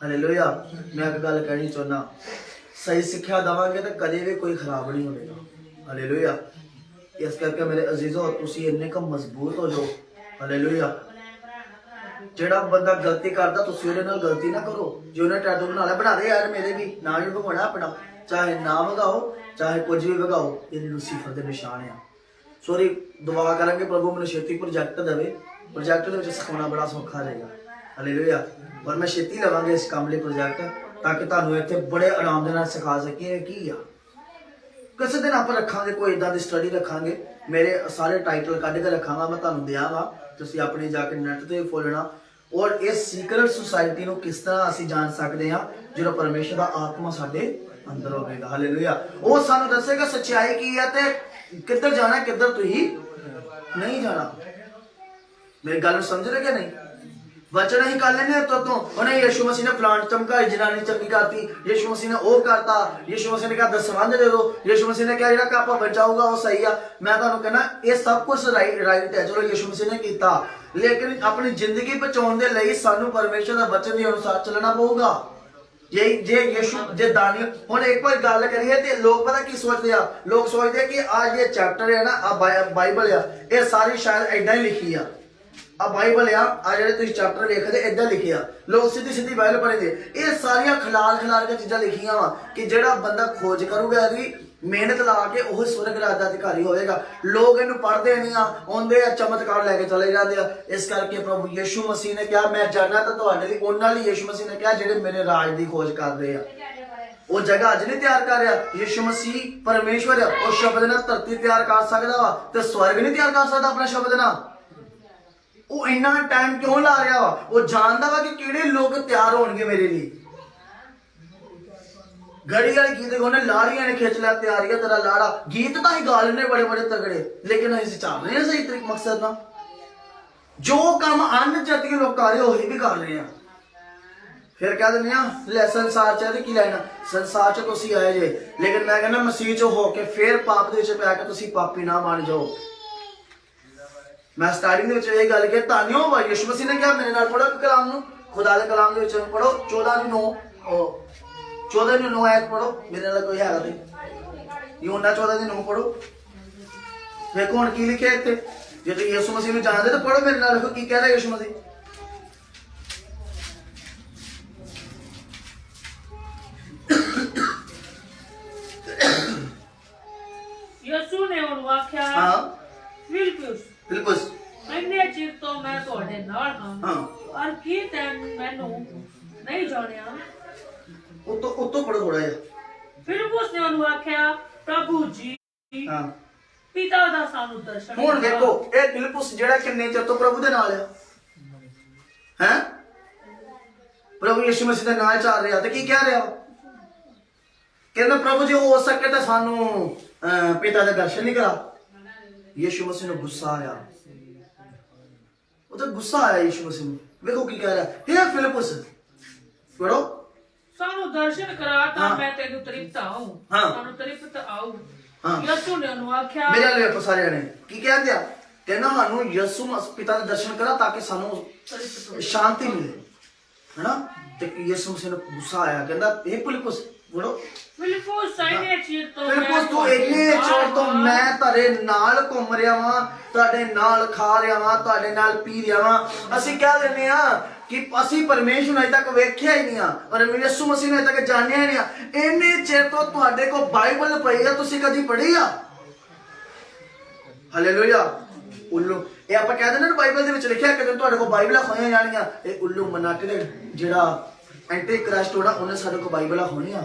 हालेलुया। मैं एक गल कहनी चाहना, सही सिक्ख्या देवांगे तो कदे भी कोई खराब नहीं होगा। हालेलुया। इस करके मेरे अजीजों तुसी इन्ने क मजबूत हो जाओ। हालेलुया। जेड़ा बंदा गलती करता तुसी उहदे नाल गलती ना करो। जो उन्हें टैटू बना लिया, बना दे यार, मेरे भी ना ही भगवाना अपना, चाहे ना भगाओ चाहे कुछ भी भगाओ, ये लूसीफर के निशान है। सॉरी, दुआ करेंगे प्रभु मैंने छेती प्रोजेक्ट देवे, प्रोजेक्ट दे विच सिखाना बड़ा सौखा रहेगा। हालेलुया। और मैं छेती लवांगे इस काम लिए प्रोजेक्ट, ताकि तुहानू इत्थे बड़े आराम दे नाल सिखा सकीए की आ। किसी दिन आप रखांगे कोई इदां दी स्टडी रखांगे, मेरे सारे टाइटल कढ के रखांगा, मैं तुहानू देवांगा, तुसीं अपनी जाके नेट ते खोलना। और इस सीक्रेट सोसाइटी नू किस तरह असीं जान सकदे हां, जो परमेश्वर दा आत्मा साडे अंदर होवेगा। हालेलुया। वो सानू दसेगा सच्चाई की है ते किधर जाना, किधर तुही नहीं जाना। मेरी गल समझ रहे क्या नहीं? वचन ही कर लेने तो उन्हें यीशु मसीह ने प्लांट चमकाई, जनानी चंगी करती, यीशु मसीह ने वो करता, यीशु मसीह ने कहा दसवंध दे दो, यीशु मसीह ने कहा जेड़ा कापा बचाऊगा वो सही है। मैं तुहानू कहना ये सब कुछ राइट है, चलो यीशु मसीह ने किया, लेकिन अपनी जिंदगी बचाने के लिए सानू परमेश्वर के वचन के अनुसार चलना पऊगा। जे यीशु जे दानी हुण एक बार गल करिए ते लोग पता की सोचते हैं, लोग सोचते हैं कि आज ये चैप्टर है ना, आ बाइबल है, ये सारी शायद ऐदा ही लिखी है। आ बाइबल आ जेह्ड़े तुसीं चैप्टर वेखदे ऐदा लिखे आ, लोग सीधी सीधी बाइबल पढ़दे, ये सारियां खलाल के चीज़ां लिखियां वा कि जेड़ा बंदा खोज करूगा इहदी मेहनत ला के वह स्वर्ग राज का अधिकारी होएगा। लोग इन्हू पढ़ते नहीं आते चमत्कार लैके चले जाते हैं। इस करके प्रभु यीशु मसीह ने कहा मैं जाना तो तुहाडे लई उन्हां लई यीशु मसीह ने कहा जेड़े मेरे राज की खोज कर रहे हैं। वो जगह अज नहीं तैयार कर रहा, यीशु मसीह परमेश्वर है, वो शब्द नाल धरती तैयार कर सकदा वा ते स्वर्ग नहीं तैयार कर सकदा अपने शब्द नाल। वो इन्ना टाइम क्यों ला रहा वा? वो जानदा वा कि किहड़े लोग तैयार होणगे मेरे लिए। गड़ी वाले गीत गाने लाड़ियां ने खिंच लिया तैयारी है तेरा लाड़ा, गीत तो ही गा लेने बड़े बड़े तगड़े, लेकिन असीं चल रहे हैं सही तरीके मकसद ना। जो काम अन जातीय लोग कर रहे वही भी कर रहे हैं। फिर कह दें ले संसार च की लैना, संसार च तुसीं आए जे, लेकिन मैं कहना मसीह च होके फिर पाप दे विच पै के तुसीं पापी ना बन जाओ। मैं स्टार्टिंग ਦੇ ਵਿੱਚ ਇਹ ਗੱਲ ਕਿ ਧੰਨਿਓ ਵਾ ਯਿਸੂ ਮਸੀਹ ਨੇ ਕਿਹਾ ਮੇਰੇ ਨਾਲ ਪੜੋ ਕਲਾਮ ਨੂੰ ਖੁਦਾ ਦੇ ਕਲਾਮ ਦੇ ਵਿੱਚ ਪੜੋ 14 ਨੂੰ 9 ਆਇਤ ਪੜੋ ਮੇਰੇ ਨਾਲ ਕੋਈ ਹੈਗਾ ਤੇ ਯੂਹੰਨਾ 14 ਦੀ 9 ਪੜੋ ਵੇਖੋ ਹੁਣ ਕੀ ਲਿਖਿਆ ਇੱਥੇ ਜੇ ਤੁਸੀਂ ਯਿਸੂ ਮਸੀਹ ਨੂੰ ਜਾਣਦੇ ਤਾਂ ਪੜੋ ਮੇਰੇ ਨਾਲ ਵੇਖੋ ਕੀ ਕਹਿ ਰਿਹਾ ਯਿਸੂ ਮਸੀਹ ਯਿਸੂ ਨੇ ਉਹਨੂੰ ਆਖਿਆ ਹਾਂ ਫਿਲਿਪਸ ਬਿਲਕੁਲ ਇੰਨੇ ਚਿਰ ਤੋਂ ਮੈਂ ਤੁਹਾਡੇ ਨਾਲ ਹਾਂ ਹਾਂ ਔਰ ਕੀ ਤੈਨੂੰ ਮੈਨੂੰ ਨਹੀਂ ਜਾਣਿਆ ਉੱਤੋਂ ਪੜੋ ਥੋੜਾ ਜਿਹਾ ਫਿਲਿਪਸ ਨੇ ਉਹਨੂੰ ਆਖਿਆ ਪ੍ਰਭੂ ਜੀ ਹਾਂ ਪਿਤਾ ਦਾ ਸਾਨੂੰ ਦਰਸ਼ਨ ਹੁਣ ਵੇਖੋ ਇਹ ਫਿਲਿਪਸ ਜਿਹੜਾ ਕਿੰਨੇ ਚਿਰ ਤੋਂ ਪ੍ਰਭੂ ਦੇ ਨਾਲ ਆ ਹੈ ਪ੍ਰਭੂ ਯਿਸੂ ਮਸੀਹ ਦੇ ਨਾਲ ਚੱਲ ਰਿਹਾ ਤੇ ਕੀ ਕਹਿ ਰਿਹਾ ਕਹਿੰਦਾ ਪ੍ਰਭੂ ਜੀ ਹੋ ਸਕੇ ਤਾਂ ਸਾਨੂੰ ਪਿਤਾ ਦਾ ਦਰਸ਼ਨ ਨਹੀਂ ਕਰਾ ਯਿਸੂ ਮਸੀਹ ਨੂੰ ਗੁੱਸਾ ਆਇਆ ਉਹ ਤਾਂ ਗੁੱਸਾ ਆਇਆ ਯਿਸੂ ਮਸੀਹ ਨੂੰ ਵੇਖੋ ਕੀ ਕਹਿ ਰਿਹਾ ਹੈ ਫਿਲਿਪਸ ਪੜੋ ਸਾਨੂੰ ਦਰਸ਼ਨ ਕਰਾ ਤਾਂ ਮੈਂ ਤੈਨੂੰ ਤ੍ਰਿਪਤ ਆਉਂ ਸਾਨੂੰ ਤ੍ਰਿਪਤ ਆਉ ਯਿਸੂ ਨੇ ਉਹਨੂੰ ਆਖਿਆ ਮੇਰੇ ਲਈ ਵੇਖੋ ਸਾਰਿਆਂ ਨੇ ਕੀ ਕਹਿੰਦੇ ਆ ਕਹਿੰਦਾ ਸਾਨੂੰ ਯਿਸੂ ਮਸੀਹ ਪਿਤਾ ਦਾ ਦਰਸ਼ਨ ਕਰਾ ਤਾਂ ਕਿ ਸਾਨੂੰ ਸ਼ਾਂਤੀ ਮਿਲੇ ਹੈਨਾ ਤੇ ਯਿਸੂ ਮਸੀਹ ਨੂੰ ਗੁੱਸਾ ਆਇਆ ਕਹਿੰਦਾ ਇਹ ਫਿਲਿਪਸ ਬੋਲੋ ਫਿਲਿਪਸ ਇੰਨੇ ਚਿਰ ਤੋਂ ਫਿਲਿਪਸ ਤੂੰ ਇੰਨੇ ਚਿਰ ਤੋਂ ਮੈਂ ਤੁਹਾਡੇ ਨਾਲ ਘੁੰਮ ਰਿਹਾ ਵਾਂ ਤੁਹਾਡੇ ਨਾਲ ਖਾ ਰਿਹਾ ਵਾਂ ਤੁਹਾਡੇ ਨਾਲ ਪੀ ਰਿਹਾ ਵਾਂ ਅਸੀਂ ਕਹਿ ਦਿੰਦੇ ਆ ਕਿ ਅਸੀਂ ਪਰਮੇਸ਼ਰ ਨੂੰ ਅਜੇ ਤੱਕ ਵੇਖਿਆ ਹੀ ਨਹੀਂ ਆ ਪਰ ਯਿਸੂ ਮਸੀਹ ਨੂੰ ਅਜੇ ਤੱਕ ਜਾਣਿਆ ਹੀ ਨਹੀਂ ਆ ਇੰਨੇ ਚਿਰ ਤੋਂ ਤੁਹਾਡੇ ਕੋਲ ਬਾਈਬਲ ਪਈ ਆ ਤੁਸੀਂ ਕਦੀ ਪੜ੍ਹੀ ਆ ਹਾਲੇਲੂਇਆ ਉੱਲੂ ਇਹ ਆਪਾਂ ਕਹਿ ਦਿੰਦੇ ਨਾ ਬਾਈਬਲ ਦੇ ਵਿੱਚ ਲਿਖਿਆ ਕਿ ਤੁਹਾਡੇ ਕੋਲ ਬਾਈਬਲਾਂ ਖੋਈਆਂ ਜਾਣੀਆਂ ਇਹ ਉੱਲੂ ਮਨਾਟੇ ਦੇ ਜਿਹੜਾ ਐਂਟੀ ਕ੍ਰਾਈਸਟ ਹੋਣਾ ਉਹਨੇ ਸਾਡੇ ਕੋਲ ਬਾਈਬਲਾਂ ਖੋਈਆਂ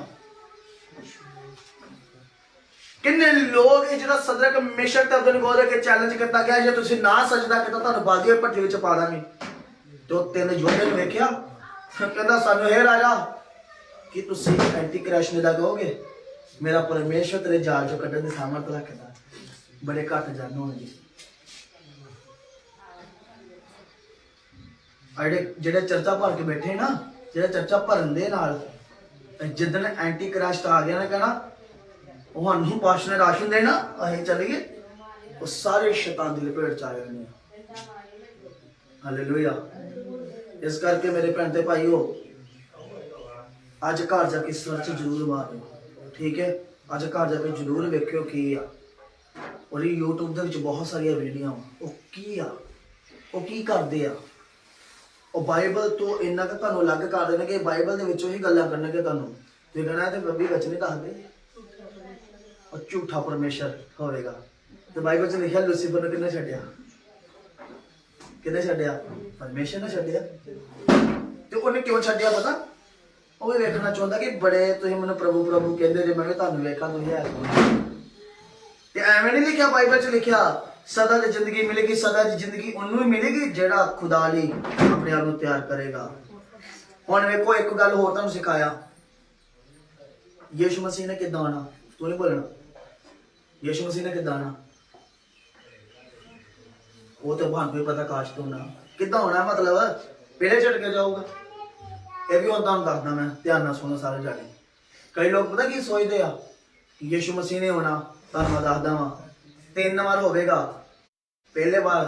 ਕਿੰਨੇ ਲੋਕ ਇਹ ਜਿਹੜਾ ਸਦਰਕ ਮਿਸ਼ਕ ਤੇ ਅਬਦੁਲ ਗੋਰੇ ਕੇ ਚੈਲੰਜ ਕਰਤਾ ਗਿਆ ਜੇ ਤੁਸੀਂ ਨਾ ਸਜਦਾ ਕੀਤਾ ਤੁਹਾਨੂੰ ਬਾਦੀਏ ਭੱਠੀ ਵਿੱਚ ਪਾ ਦਾਂਗੇ ਤੇ ਉਹ ਤਿੰਨ ਯੋਧੇ ਨੂੰ ਵੇਖਿਆ ਕਹਿੰਦਾ ਸਾਨੂੰ ਇਹ ਰਾਜਾ ਕਿ ਤੁਸੀਂ ਐਂਟੀ ਕ੍ਰਾਈਸਟ ਨੇ ਦਾ ਕਹੋਗੇ ਮੇਰਾ ਪਰਮੇਸ਼ਰ ਤੇਰੇ ਜਾਲ ਚੋਂ ਕੱਢਣ ਦੀ ਸਾਮਰਥ ਰੱਖਦਾ ਬੜੇ ਘੱਟ ਜਾਣ ਹੋਣਗੇ ਜਿਹੜੇ ਚਰਚਾ ਭਰ ਕੇ ਬੈਠੇ ਨਾ ਜਿਹੜਾ ਚਰਚਾ ਭਰਨ ਦੇ ਨਾਲ ਜਿੱਦਣ ਐਂਟੀ ਕ੍ਰਾਈਸਟ ਆ ਗਿਆ ਨਾ ਕਹਿਣਾ ਉਹ ਸਾਨੂੰ ਪਾਸ਼ਨੇ ਰਾਸ਼ਨ ਦੇਣਾ ਅਸੀਂ ਚੱਲੀਏ ਉਹ ਸਾਰੇ ਸ਼ੈਤਾਨ ਦੀ ਲਪੇਟ ਚ ਆ ਗਏ ਨੇ ਹਾਲੇਲੂਇਆ ਇਸ ਕਰਕੇ ਮੇਰੇ ਭੈਣ ਤੇ ਭਾਈਓ ਅੱਜ ਘਰ ਜਾ ਕੇ ਸਰਚ ਜ਼ਰੂਰ ਮਾਰਿਓ ਠੀਕ ਹੈ ਅੱਜ ਘਰ ਜਾ ਕੇ ਜ਼ਰੂਰ ਵੇਖਿਓ ਕੀ ਆ ਔਰ YouTube ਦੇ ਵਿੱਚ ਬਹੁਤ ਸਾਰੀਆਂ ਵੀਡੀਓ ਉਹ ਕੀ ਆ ਉਹ ਕੀ ਕਰਦੇ ਆ ਉਹ ਬਾਈਬਲ ਤੋਂ ਇੰਨਾ ਕਿ ਤੁਹਾਨੂੰ ਅਲੱਗ ਕਰ ਦੇਣਗੇ ਬਾਈਬਲ ਦੇ ਵਿੱਚੋਂ ਹੀ ਗੱਲਾਂ ਕਰਨਗੇ ਤੁਹਾਨੂੰ ਤੇ ਕਹਿਣਾ ਤੇ ਰੱਬੀ ਵਚਨ ਦੱਸਦੇ और झूठा परमेश्वर होगा तो बाइबल च लिखा लूसीफर ने किन्ने छड्डिया परमेश्वर ने छड्डिया ते उन्हें क्यों छड्डिया पता वो भी वेखना चाहता कि बड़े तुसीं मैनूं प्रभु प्रभु कहंदे जे मैं तुहानूं वेखां तुसीं है ते एवें नहीं लिखिया बाइबल च लिखिया सदा दी जिंदगी मिलेगी सदा दी जिंदगी उन्नू ही मिलेगी जेड़ा खुदा लई अपने आप नूं तैयार करेगा हुण वेखो एक गल होर तुहानूं सिखाया यीशु मसीह ने किदां आना तू नहीं बोलना यीशु मसीह ने किदां आना वो तो भान कोई पता काश तो ना किदां होना मतलब पहले झटके जाऊगा ये भी होता हम दसदा मैं ध्यान नाल सुनो सारे जाने कई लोग पता की सोचते आ कि यीशु मसीह ने होना तुहानूं मैं दसदा वां 3 बार होवेगा पहले बार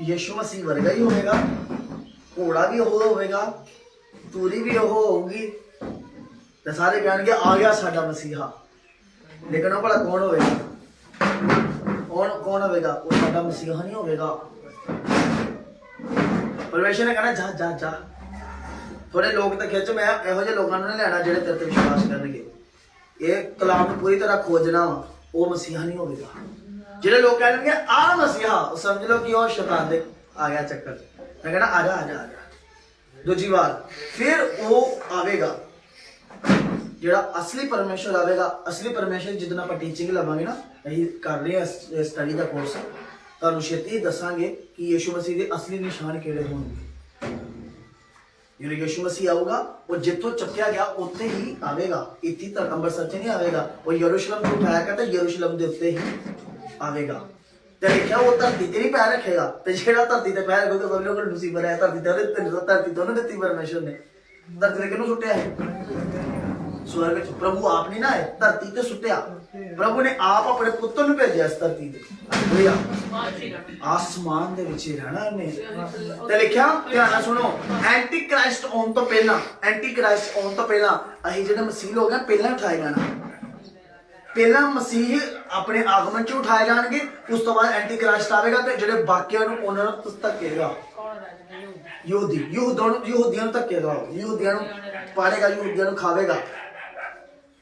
यीशु मसीह वर्गा ही होवेगा घोड़ा भी वो होवेगा तूरी भी वो होगी तो सारे कहेंगे आ गया साडा मसीहा लेकिन वो भला कौन होगा कौन होगा वो साडा मसीहा नहीं होगा परमेश्वर ने कहना जा जा जा थोड़े लोग तो खिंच मैं इहो ਜਿਹੇ लोगों ने लेना जेडे तेरे ते विश्वास करनगे ये कलाम ਨੂੰ पूरी तरह खोजना वो मसीहा नहीं होगा ਜਿਹੜੇ लोग कहेंगे आ मसीहा समझ लो कि वो शैतान दे आ गया चक्कर मैं कहना आ जा आ जा आ जा दूसरी बार फिर वो आवेगा ਜਿਹੜਾ ਅਸਲੀ ਪਰਮੇਸ਼ਰ ਆਵੇਗਾ ਅਸਲੀ ਪਰਮੇਸ਼ਰ ਜਿੱਦਣ ਆਪਾਂ ਟੀਚਿੰਗ ਲਵਾਂਗੇ ਨਾ ਅਸੀਂ ਕਰ ਰਹੇ ਹਾਂ ਸਟੱਡੀ ਦਾ ਕੋਰਸ ਤੁਹਾਨੂੰ ਛੇਤੀ ਦੱਸਾਂਗੇ ਕਿ ਯਿਸੂ ਮਸੀਹ ਦੇ ਅਸਲੀ ਨਿਸ਼ਾਨ ਕਿਹੜੇ ਹੋਣਗੇ ਜਦੋਂ ਯਿਸੂ ਮਸੀਹ ਆਊਗਾ ਉਹ ਜਿੱਥੋਂ ਚੱਕਿਆ ਗਿਆ ਉੱਥੇ ਹੀ ਆਵੇਗਾ ਇੱਥੇ ਤੱਕ ਅੰਮ੍ਰਿਤਸਰ 'ਚ ਨਹੀਂ ਆਵੇਗਾ ਉਹ ਯਰੂਸ਼ਲਮ ਤੋਂ ਉਠਾਇਆ ਗਿਆ ਤਾਂ ਯਰੂਸ਼ਲਮ ਦੇ ਉੱਤੇ ਹੀ ਆਵੇਗਾ ਤੇ ਲਿਖਿਆ ਉਹ ਧਰਤੀ ਤੇ ਨਹੀਂ ਪੈਰ ਰੱਖੇਗਾ ਤੇ ਜਿਹੜਾ ਧਰਤੀ ਤੇ ਪੈਰ ਰੱਖੇਗਾ ਉਹ ਲੋਕ ਲੂਸੀਫਰ ਹੈ ਧਰਤੀ ਤੇ ਉਹਨੇ ਦਿੱਤੀ ਪਰਮੇਸ਼ਰ ਨੇ ਧਰਤੀ ਤੇ ਕਿਹਨੂੰ ਸੁੱਟਿਆ ਹੈ स्वर्ग प्रभु आपने ना है धरती ते सुटिया ਪ੍ਰਭੂ ਨੇ ਆਪ ਆਪਣੇ ਪੁੱਤਰ ਨੂੰ ਭੇਜਿਆ ਇਸ ਧਰਤੀ ਤੇ। ਹਾਲੇਲੂਇਆ। ਮਾਚੀ ਨਾ ਆਸਮਾਨ ਦੇ ਵਿੱਚ ਹੀ ਰਹਿਣਾ ਉਹਨੇ। ਤੇ ਲਿਖਿਆ, ਧਿਆਨ ਨਾਲ ਸੁਣੋ, ਐਂਟੀ ਕ੍ਰਾਈਸਟ ਆਉਣ ਤੋਂ ਪਹਿਲਾਂ, ਐਂਟੀ ਕ੍ਰਾਈਸਟ ਆਉਣ ਤੋਂ ਪਹਿਲਾਂ ਅਸੀਂ ਜਿਹੜੇ ਮਸੀਹ ਲੋਕ ਆ ਪਹਿਲਾਂ ਉਠਾਏ ਜਾਣਾ। ਪਹਿਲਾਂ ਮਸੀਹ ਆਪਣੇ ਆਗਮਨ ਚ ਉਠਾਏ ਜਾਣਗੇ, ਉਸ ਤੋਂ ਬਾਅਦ ਐਂਟੀ ਕ੍ਰਾਈਸਟ ਆਵੇਗਾ ਤੇ ਜਿਹੜੇ ਬਾਕੀਆਂ ਨੂੰ ਉਹਨਾਂ ਨੂੰ ਧੱਕੇਗਾ। ਕੌਣ ਰਾਜਾ ਯਹੂਦੀਆਂ ਨੂੰ ਧੱਕੇਗਾ, ਯਹੂਦੀਆਂ ਨੂੰ ਪਾੜੇਗਾ, ਯਹੂਦੀਆਂ ਨੂੰ ਖਾਵੇਗਾ।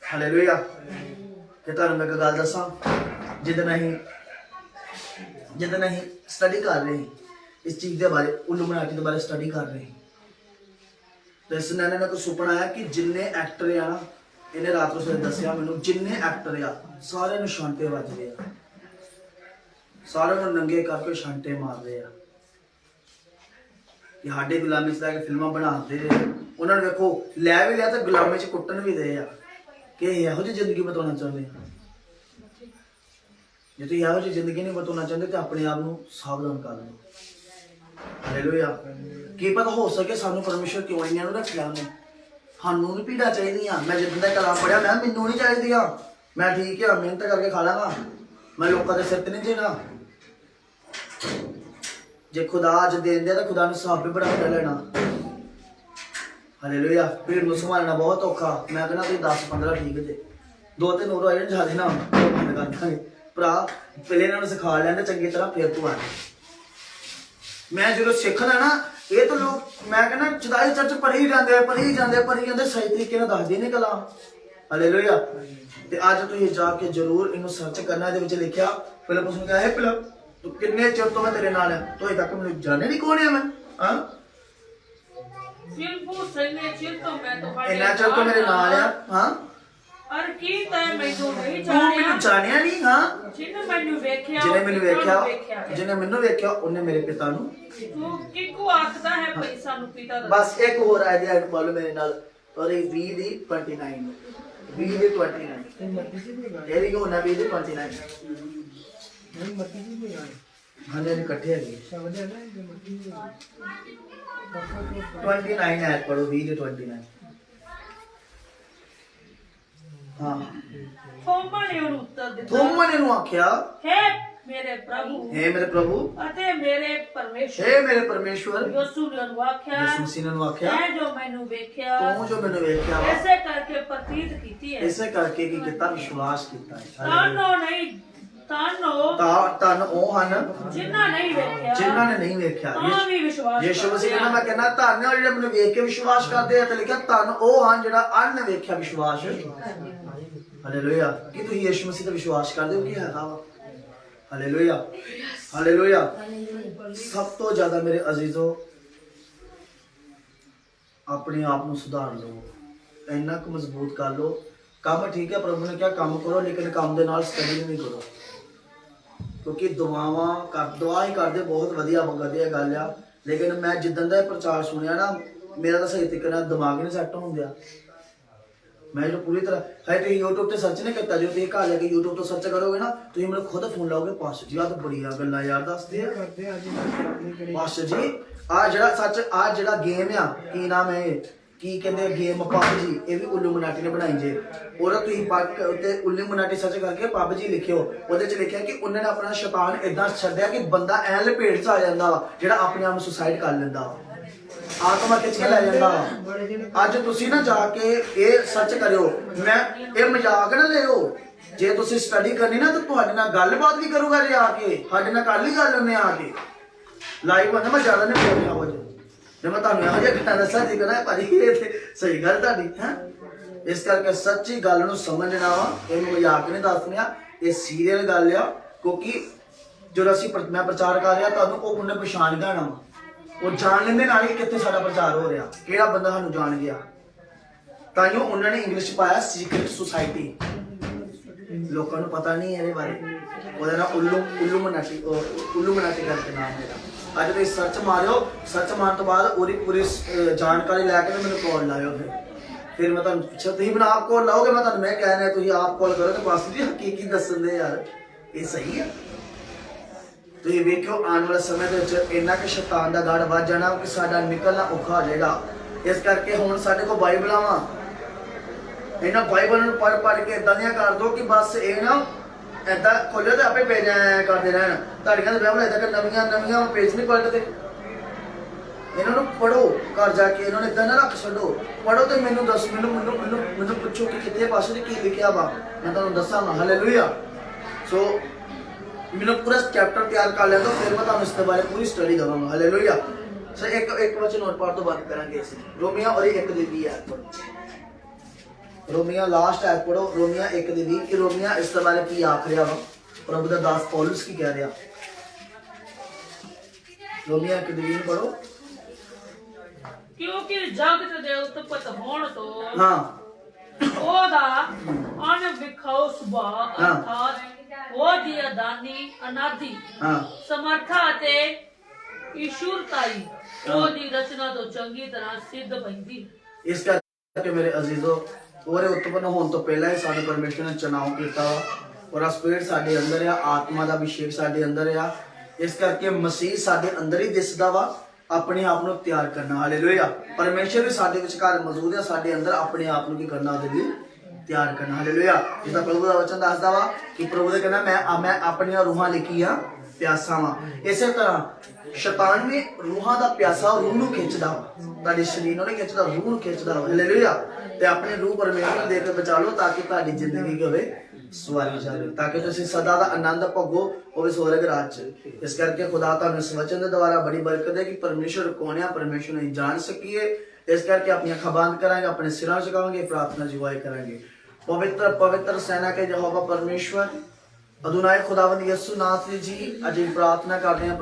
ਹਾਲੇਲੂਇਆ। ਤੇ ਤੁਹਾਨੂੰ ਮੈਂ ਇੱਕ ਗੱਲ ਦੱਸਾਂ, ਜਿੱਦਣ ਅਸੀਂ ਸਟੱਡੀ ਕਰ ਰਹੇ ਇਸ ਚੀਜ਼ ਦੇ ਬਾਰੇ, ਇਲੂਮੀਨਾਟੀ ਦੇ ਬਾਰੇ ਸਟੱਡੀ ਕਰ ਰਹੇ, ਤੇ ਇਸ ਨੇ ਮੈਨੂੰ ਇੱਕ ਸੁਪਨਾ ਆਇਆ ਕਿ ਜਿੰਨੇ ਐਕਟਰ ਆ ਨਾ, ਇਹਨੇ ਰਾਤ ਨੂੰ ਸਵੇਰੇ ਦੱਸਿਆ ਮੈਨੂੰ, ਜਿੰਨੇ ਐਕਟਰ ਆ ਸਾਰਿਆਂ ਨੂੰ ਛਾਂਟੇ ਵੱਜਦੇ ਆ, ਸਾਰਿਆਂ ਨੂੰ ਨੰਗੇ ਕਰਕੇ ਛਾਂਟੇ ਮਾਰਦੇ ਆ ਕਿ ਸਾਡੇ ਗੁਲਾਮੀ ਚ ਲੈ ਕੇ ਫਿਲਮਾਂ ਬਣਾਉਂਦੇ ਰਹੇ। ਉਹਨਾਂ ਨੂੰ ਵੇਖੋ, ਲੈ ਵੀ ਲਿਆ ਤੇ ਗੁਲਾਮੀ ਚ ਕੁੱਟਣ ਵੀ ਦੇ ਆ ਕਿ ਇਹੋ ਜਿਹੀ ਜ਼ਿੰਦਗੀ ਬਤਾਉਣਾ ਚਾਹੁੰਦੇ ਆ। ਜੇ ਤੁਸੀਂ ਇਹੋ ਜਿਹੀ ਜ਼ਿੰਦਗੀ ਨਹੀਂ ਬਤਾਉਣਾ ਚਾਹੁੰਦੇ ਤਾਂ ਆਪਣੇ ਆਪ ਨੂੰ ਸਾਵਧਾਨ ਕਰ ਲਓ। ਹਾਲੇਲੂਇਆ। ਕੀ ਪਤਾ ਹੋ ਸਕੇ ਸਾਨੂੰ ਪਰਮੇਸ਼ਰ ਕਿਉਂ ਇੰਨਿਆਂ ਨੂੰ ਰੱਖਿਆ ਉਹਨੇ। ਸਾਨੂੰ ਨਹੀਂ ਪੀੜਾ ਚਾਹੀਦੀਆਂ। ਮੈਂ ਜਿੱਦਾਂ ਦਾ ਕਲਾਮ ਪੜਿਆ, ਮੈਂ ਮੈਨੂੰ ਨਹੀਂ ਚਾਹੀਦੀਆਂ। ਮੈਂ ਠੀਕ ਆ, ਮਿਹਨਤ ਕਰਕੇ ਖਾ ਲਾਂਗਾ, ਮੈਂ ਲੋਕਾਂ ਦੇ ਸਿਰ ਤੇ ਨਹੀਂ ਦੇਣਾ। ਜੇ ਖੁਦਾ ਅੱਜ ਦੇਂਦੇ ਤਾਂ ਖੁਦਾ ਨੂੰ ਸਾਫ ਵੀ ਬਣਾ ਕੇ ਲੈਣਾ। ਹਾਲੇਲੂਇਆ। ਭੀੜ ਨੂੰ ਸੰਭਾਲਣਾ ਬਹੁਤ ਔਖਾ। ਮੈਂ ਕਹਿੰਦਾ ਤੁਸੀਂ 10-15 ਠੀਕ ਜੇ, 2-3 ਹੋਰ ਆਏ ਜ਼ਿਆਦਾ ਨਾ ਬੰਦ ਕਰ ਦਾਂਗੇ। ਭਰਾ ਪਹਿਲੇ ਇਹਨਾਂ ਨੂੰ ਸਿਖਾ ਲੈਂਦੇ ਚੰਗੀ ਤਰ੍ਹਾਂ, ਫਿਰ ਤੂੰ ਆ। ਮੈਂ ਜਦੋਂ ਸਿੱਖਦਾ ਨਾ, ਇਹ ਤਾਂ ਲੋਕ ਮੈਂ ਕਹਿੰਦਾ ਜਦਾਈ ਚਰਚ ਪੜ੍ਹੀ ਜਾਂਦੇ ਸਹੀ ਤਰੀਕੇ ਨਾਲ ਦੱਸਦੇ ਨੇ ਕਲਾਮ। ਹਾਲੇਲੂਇਆ। ਤੇ ਅੱਜ ਤੁਸੀਂ ਜਾ ਕੇ ਜ਼ਰੂਰ ਇਹਨੂੰ ਸਰਚ ਕਰਨਾ। ਇਹਦੇ ਵਿੱਚ ਲਿਖਿਆ, ਫਿਲਿਪ ਨੂੰ ਕਿਹਾ, ਹੈ ਫਿਲਿਪ ਤੂੰ ਕਿੰਨੇ ਚਿਰ ਤੋਂ ਮੈਂ ਤੇਰੇ ਨਾਲ ਆ, ਤੂੰ ਅਜੇ ਤੱਕ ਮੈਨੂੰ ਜਾਣਿਆ ਨਹੀਂ ਕੌਣ ਆ ਮੈਂ। ਇੰਨਾ ਚਿਰ ਤੋਂ ਮੇਰੇ ਨਾਲ ਆ। ਹਾਂ, ਅਰ ਕੀ ਤੈ ਮੈਨੂੰ ਨਹੀਂ ਤੂੰ ਮੈਨੂੰ ਜਾਣਿਆ ਨਹੀਂ। ਹਾਂ, ਜਿਹਨੇ ਮੈਨੂੰ ਵੇਖਿਆ ਜਿਹਨੇ ਮੈਨੂੰ ਵੇਖਿਆ ਉਹਨੇ ਮੇਰੇ ਪਿਤਾ ਨੂੰ। ਤੂੰ ਕਿਹਨੂੰ ਆਖਦਾ ਹੈ ਭਈ ਸਾਨੂੰ ਪਿਤਾ ਦਾ। ਬਸ ਇੱਕ ਹੋਰ ਆਇਡੀਆ ਬੋਲੋ ਮੇਰੇ ਨਾਲ। ਔਰ ਇਹ 20 ਦੀ 29 20 ਦੀ 29 ਇਹ ਵੀ ਹੋਣਾ 20 ਦੀ 29 ਹਾਂ ਜੀ ਇਕੱਠੇ ਹੈਗੇ 29 ਐਡ ਪੜੋ 20 ਦੀ 29 ਹਾਂ। ਥੋਮਾ ਨੇ ਉਹਨੂੰ ਉੱਤਰ ਦਿੱਤਾ, ਥੋਮਾ ਨੇ ਉਹਨੂੰ ਆਖਿਆ, ਹੈ ਮੇਰੇ ਪ੍ਰਭੂ ਅਤੇ ਮੇਰੇ ਪਰਮੇਸ਼ਵਰ। ਯਿਸੂ ਨੇ ਉਹਨੂੰ ਆਖਿਆ, ਤੈਂ ਜੋ ਮੈਨੂੰ ਵੇਖਿਆ ਐਸੇ ਕਰਕੇ ਪ੍ਰਤੀਤ ਕੀਤੀ ਹੈ। ਐਸੇ ਕਰਕੇ ਕੀ ਕੀਤਾ, ਵਿਸ਼ਵਾਸ ਕੀਤਾ ਹੈ। ਧੰਨ ਉਹ ਹਨ ਜਿਨ੍ਹਾਂ ਨੇ ਨਹੀਂ ਵੇਖਿਆ ਤਾਂ ਵੀ ਵਿਸ਼ਵਾਸ। ਯਿਸੂ ਮਸੀਹ ਕਹਿੰਦਾ, ਮੈਂ ਕਹਿੰਦਾ ਧੰਨ ਉਹ ਜਿਹੜੇ ਮੈਨੂੰ ਵੇਖ ਕੇ ਵਿਸ਼ਵਾਸ ਕਰਦੇ ਆ। ਤੇ ਲਿਖਿਆ ਧੰਨ ਉਹ ਹਨ ਜਿਹੜਾ ਅਣ ਵੇਖਿਆ ਵਿਸ਼ਵਾਸ। ਹਾਲੇਲੂਇਆ। ਕੀ ਤੁਸੀਂ ਯਿਸੂ ਮਸੀਹ ਤੇ ਵਿਸ਼ਵਾਸ ਕਰਦੇ ਹੋ? ਕੀ ਹੈਗਾ ਵਾ? Hallelujah, hallelujah. ਸਭ ਤੋਂ ਜ਼ਿਆਦਾ ਮੇਰੇ ਅਜ਼ੀਜ਼ੋ, ਆਪਣੇ ਆਪ ਨੂੰ ਸੁਧਾਰ ਲਓ, ਇੰਨਾ ਕੁ ਮਜ਼ਬੂਤ ਕਰ ਲਓ। ਕੰਮ ਠੀਕ ਹੈ, ਪ੍ਰਭੂ ਨੇ ਕਿਹਾ ਕੰਮ ਕਰੋ, ਲੇਕਿਨ ਕੰਮ ਦੇ ਨਾਲ ਸਟੱਡੀ ਨਹੀਂ ਕਰੋ। ਕਿਉਂਕਿ ਦੁਆ ਹੀ ਕਰਦੇ ਬਹੁਤ ਵਧੀਆ ਗੱਲ ਆ। ਲੇਕਿਨ ਮੈਂ ਜਿੱਦਣ ਦਾ ਇਹ ਪ੍ਰਚਾਰ ਸੁਣਿਆ ਨਾ, ਮੇਰਾ ਤਾਂ ਸਹੀ ਤਰੀਕੇ ਨਾਲ ਦਿਮਾਗ ਨਹੀਂ ਸੈੱਟ ਹੋਣ ਦਿਆ। ਮੈਂ ਜੋ ਪੂਰੀ ਤਰ੍ਹਾਂ ਹੈ, ਤੁਸੀਂ YouTube ਤੇ ਸਰਚ ਨਹੀਂ ਕੀਤਾ। ਜੋ ਤੁਸੀਂ ਘਰ ਜਾ ਕੇ YouTube ਤੋਂ ਸਰਚ ਕਰੋਗੇ ਨਾ, ਤੁਸੀਂ ਮੈਨੂੰ ਖੁਦ ਫੋਨ ਲਾਓਗੇ, ਪਾਸਟਰ ਜੀ ਆਹ ਤਾਂ ਬੜੀਆਂ ਗੱਲਾਂ ਯਾਰ ਦੱਸਦੇ ਆ ਪਾਸਟਰ ਜੀ। ਆਹ ਜਿਹੜਾ ਗੇਮ ਆ, ਕੀ ਨਾਮ ਹੈ, ਕੀ ਕਹਿੰਦੇ ਗੇਮ, PUBG, ਇਹ ਵੀ ਇਲੂਮੀਨਾਟੀ ਨੇ ਬਣਾਈ ਜੇ। ਉਹਦਾ ਤੁਸੀਂ ਉੱਤੇ ਇਲੂਮੀਨਾਟੀ ਸਰਚ ਕਰਕੇ PUBG ਲਿਖਿਓ, ਉਹਦੇ ਚ ਲਿਖਿਆ ਕਿ ਉਹਨਾਂ ਨੇ ਆਪਣਾ ਸ਼ੈਤਾਨ ਏਦਾਂ ਛੱਡਿਆ ਕਿ ਬੰਦਾ ਐ ਲਪੇਟ ਚ ਆ ਜਾਂਦਾ ਵਾ, ਜਿਹੜਾ ਆਪਣੇ ਆਪ ਨੂੰ ਸੁਸਾਈਡ ਕਰ ਲੈਂਦਾ ਵਾ, ਆਤਮਾ ਖਿੱਚ ਕੇ ਲੈ ਜਾਂਦਾ ਵਾ। ਅੱਜ ਤੁਸੀਂ ਨਾ ਜਾ ਕੇ ਇਹ ਸਰਚ ਕਰਿਓ। ਮੈਂ ਇਹ ਮਜ਼ਾਕ ਨਾ ਲਿਓ। ਜੇ ਤੁਸੀਂ ਸਟੱਡੀ ਕਰਨੀ ਨਾ ਤਾਂ ਤੁਹਾਡੇ ਨਾਲ ਗੱਲਬਾਤ ਵੀ ਕਰੂਗਾ। ਜੇ ਆ ਕੇ ਸਾਡੇ ਨਾਲ ਕੱਲ ਹੀ ਗੱਲ ਉਹਨੇ ਆ ਕੇ ਲਾਈਵ ਹੁੰਦਾ, ਮੈਂ ਜ਼ਿਆਦਾ ਨਹੀਂ ਬੋਲਣਾ ਹੋ ਜੇ ਮੈਂ ਤੁਹਾਨੂੰ ਇਹੋ ਜਿਹਾ ਘਟਨਾ ਦੱਸਾਂ ਜੀ ਕਹਿੰਦਾ ਭਾਜੀ ਇਹ ਤੇ ਸਹੀ ਗੱਲ ਤੁਹਾਡੀ ਹੈ। ਇਸ ਕਰਕੇ ਸੱਚੀ ਗੱਲ ਨੂੰ ਸਮਝਣਾ ਵਾ, ਇਹਨੂੰ ਮਜ਼ਾਕ ਨਹੀਂ ਦੱਸਣਾ, ਇਹ ਸੀਰੀਅਲ ਗੱਲ ਆ। ਕਿਉਂਕਿ ਜਦੋਂ ਮੈਂ ਪ੍ਰਚਾਰ ਕਰ ਰਿਹਾ ਤੁਹਾਨੂੰ, ਉਹ ਉਹਨੇ ਪਛਾਣ ਜਾਣਾ ਵਾ, ਉਹ ਜਾਣ ਲੈਂਦੇ ਨਾਲ ਹੀ ਕਿੱਥੇ ਸਾਡਾ ਪ੍ਰਚਾਰ ਹੋ ਰਿਹਾ, ਕਿਹੜਾ ਬੰਦਾ ਸਾਨੂੰ ਜਾਣ ਗਿਆ। ਤਾਂ ਜੋ ਉਹਨਾਂ ਨੇ ਇੰਗਲਿਸ਼ ਪਾਇਆ ਸੀਕ੍ਰੀਟ ਸੁਸਾਇਟੀ। ਲੋਕਾਂ ਨੂੰ ਪਤਾ ਨਹੀਂ ਇਹਦੇ ਬਾਰੇ। ਉਹਦਾ ਨਾਮ ਇਲੂਮੀਨਾਟੀ ਕਰਕੇ ਨਾਮ ਹੈ। ਅੱਜ ਤੁਸੀਂ ਸਰਚ ਮਾਰਿਓ, ਸਰਚ ਮਾਰਨ ਤੋਂ ਬਾਅਦ ਉਹਦੀ ਪੂਰੀ ਜਾਣਕਾਰੀ ਲੈ ਕੇ ਮੈਨੂੰ ਕਾਲ ਲਾਇਓ। ਫਿਰ ਮੈਂ ਤੁਹਾਨੂੰ ਪੁੱਛਿਆ, ਤੁਸੀਂ ਮੈਨੂੰ ਆਪ ਕਾਲ ਲਾਓਗੇ, ਮੈਂ ਤੁਹਾਨੂੰ ਮੈਂ ਕਹਿ ਰਿਹਾ ਤੁਸੀਂ ਆਪ ਕਾਲ ਕਰੋ। ਤੇ ਪਾਸਟਰ ਜੀ ਹਕੀਕੀ ਦੱਸਣ ਦੇ ਯਾਰ, ਇਹ ਸਹੀ ਹੈ? ਤੁਸੀਂ ਵੇਖਿਓ ਆਉਣ ਵਾਲੇ ਸਮੇਂ ਦੇ ਵਿੱਚ ਇੰਨਾ ਕਿ ਸ਼ੈਤਾਨ ਦਾ ਗੜ ਵੱਧ ਜਾਣਾ ਕਿ ਸਾਡਾ ਨਿਕਲਣਾ ਔਖਾ ਹੋ ਜਾਏਗਾ। ਇਸ ਕਰਕੇ ਹੁਣ ਸਾਡੇ ਕੋਲ ਬਾਈਬਲਾਂ ਵਾ, ਇਹਨਾਂ ਬਾਈਬਲ ਨੂੰ ਪੜ੍ਹ ਕੇ ਇਦਾਂ ਦੀਆਂ ਕਰ ਦੋ ਕਿ ਬਸ ਇਹ ਨਾ ਏਦਾਂ ਖੋਲਿਓ ਤੇ ਆਪੇ ਪੇਜ ਕਰਦੇ ਰਹਿਣ। ਤੁਹਾਡੀਆਂ ਦੇ ਬਾਈਬਲ ਏਦਾਂ ਕਿ ਨਵੀਆਂ ਪੇਜ ਨਹੀਂ ਪਲਟਦੇ। ਇਹਨਾਂ ਨੂੰ ਪੜੋ ਘਰ ਜਾ ਕੇ, ਇਹਨਾਂ ਨੇ ਇਦਾਂ ਨਾ ਰੱਖ ਛੱਡੋ। ਪੜੋ ਤੇ ਮੈਨੂੰ ਦੱਸ, ਮੈਨੂੰ ਪੁੱਛੋ ਕਿ ਕਿੱਥੇ ਪਾਸੇ ਤੇ ਕੀ ਲਿਖਿਆ ਵਾ, ਮੈਂ ਤੁਹਾਨੂੰ ਦੱਸਾਂਗਾ। ਹਾਲੇਲੂਇਆ। ਸੋ ਮੈਨੂੰ ਪੂਰਾ ਚੈਪਟਰ ਤਿਆਰ ਕਰ ਲਿਆ ਤਾਂ ਫਿਰ ਮੈਂ ਤੁਹਾਨੂੰ ਇਸ ਦੇ ਬਾਰੇ ਪੂਰੀ ਸਟੱਡੀ ਦਵਾਂਗਾ। ਹਾਲੇਲੂਇਆ। ਸੋ ਇੱਕ ਵਚਨ ਹੋਰ ਪੜ੍ਹ ਤੋਂ ਬਾਤ ਕਰਾਂਗੇ ਅਸੀਂ ਰੋਮੀਆਂ ਔਰ 1:20 ਐਤ ਪੜ੍ਹੋ। ਰੋਮੀਆਂ ਲਾਸਟ ਐਤ ਪੜ੍ਹੋ, ਰੋਮੀਆਂ 1:20 ਕਿ ਰੋਮੀਆਂ ਇਸ ਦੇ ਬਾਰੇ ਕੀ ਆਖ ਰਿਹਾ ਵਾ, ਪ੍ਰਭੂ ਦਾ ਦਾਸ ਪੌਲਸ ਕੀ ਕਹਿ ਰਿਹਾ। ਰੋਮੀਆਂ 1:20 ਪੜ੍ਹੋ। ਕਿਉਂਕਿ ਜਗਤ ਦੇ ਉਤਪਤ ਹੋਣ ਤੋਂ ਹਾਂ ਉਹਦਾ ਅਣਵਿਖਾਊ ਸੁਭਾਅ ਅਰਥਾਤ ਉਹਦੀ ਅਦਾਨੀ ਅਨਾਦਿ ਹਾਂ ਸਮਰਥਾ ਅਤੇ ਈਸ਼ੁਰਤਾਈ ਉਹਦੀ ਰਚਨਾ ਤੋਂ ਚੰਗੀ ਤਰ੍ਹਾਂ ਸਿੱਧ ਪੈਂਦੀ। ਇਸ ਕਰਕੇ ਮੇਰੇ ਅਜ਼ੀਜ਼ੋ, ਉਹਦੇ ਉਤਪਨ ਹੋਣ ਤੋਂ ਪਹਿਲਾਂ ਹੀ ਸਾਨੂੰ ਪਰਮੇਸ਼ਰ ਨੇ ਚੁਣਾਵ ਕੀਤਾ ਵਾ ਔਰ ਆ ਸਪਿਰਿਟ ਸਾਡੇ ਅੰਦਰ ਆ, ਆਤਮਾ ਦਾ ਅਭਿਸ਼ੇਕ ਸਾਡੇ ਅੰਦਰ ਆ। ਇਸ ਕਰਕੇ ਮਸੀਹ ਸਾਡੇ ਅੰਦਰ ਹੀ ਦਿਸਦਾ ਵਾ। ਆਪਣੇ ਆਪ ਨੂੰ ਤਿਆਰ ਕਰਨਾ। ਹਾਲੇਲੂਇਆ। ਪਰਮੇਸ਼ਰ ਵੀ ਸਾਡੇ ਵਿਚਕਾਰ ਮੌਜੂਦ ਹੈ, ਸਾਡੇ ਅੰਦਰ ਆਪਣੇ ਆਪ ਨੂੰ ਕੀ ਕਰਨਾ, ਉਹਦੇ ਲਈ ਤਿਆਰ ਕਰਨਾ। ਹਾਲੇਲੂਇਆ। ਜਿੱਦਾਂ ਪ੍ਰਭੂ ਦਾ ਵਚਨ ਦੱਸਦਾ ਵਾ ਕਿ ਪ੍ਰਭੂ ਦੇ ਕਹਿੰਦਾ ਮੈਂ ਆਪਣੀਆਂ ਰੂਹਾਂ ਲਿਖੀਆਂ ਪਿਆਸਾਂ ਵਾ। ਇਸੇ ਤਰ੍ਹਾਂ ਸ਼ੈਤਾਨ ਵੀ ਰੂਹਾਂ ਦਾ ਪਿਆਸਾ ਰੂਹ ਨੂੰ ਖਿੱਚਦਾ ਵਾ, ਤੁਹਾਡੇ ਸਰੀਰ ਨੂੰ ਨਹੀਂ ਖਿੱਚਦਾ, ਰੂਹ ਨੂੰ ਖਿੱਚਦਾ ਵਾ। ਹਾਲੇਲੂਇਆ। ਤੇ ਆਪਣੀ ਰੂਹ ਪਰਮੇਸ਼ਰ ਨੂੰ ਦੇ ਕੇ ਬਚਾ ਲਓ ਤਾਂ ਕਿ ਤੁਹਾਡੀ ਜ਼ਿੰਦਗੀ ਹੋਵੇ ਸਵਾਰੀ ਜਾਵੇ, ਤਾਂ ਕਿ ਤੁਸੀਂ ਸਦਾ ਦਾ ਆਨੰਦ ਭੋਗੋ ਉਹ ਵੀ ਸਵਰਗ ਰਾਜ ਚ। ਇਸ ਕਰਕੇ ਖੁਦਾ ਤੁਹਾਨੂੰ ਇਸ ਵਚਨ ਦੇ ਦੁਆਰਾ ਬੜੀ ਬਰਕਤ ਹੈ ਕਿ ਪਰਮੇਸ਼ਰ ਕੌਣ ਹੈ, ਪਰਮੇਸ਼ਰ ਨੂੰ ਜਾਣ ਸਕੀਏ। ਇਸ ਕਰਕੇ ਆਪਣੀਆਂ ਅੱਖਾਂ ਬੰਦ ਕਰਾਂਗੇ, ਆਪਣੇ ਸਿਰਾਂ ਝੁਕਾਵਾਂਗੇ, प्रार्थना जिवाई करेंगे। पवित्र पवित्र सेना के यहोवा परमेश्वर अदुनाई खुदावंद यीशु नासरी जी, अज प्रार्थना करते हैं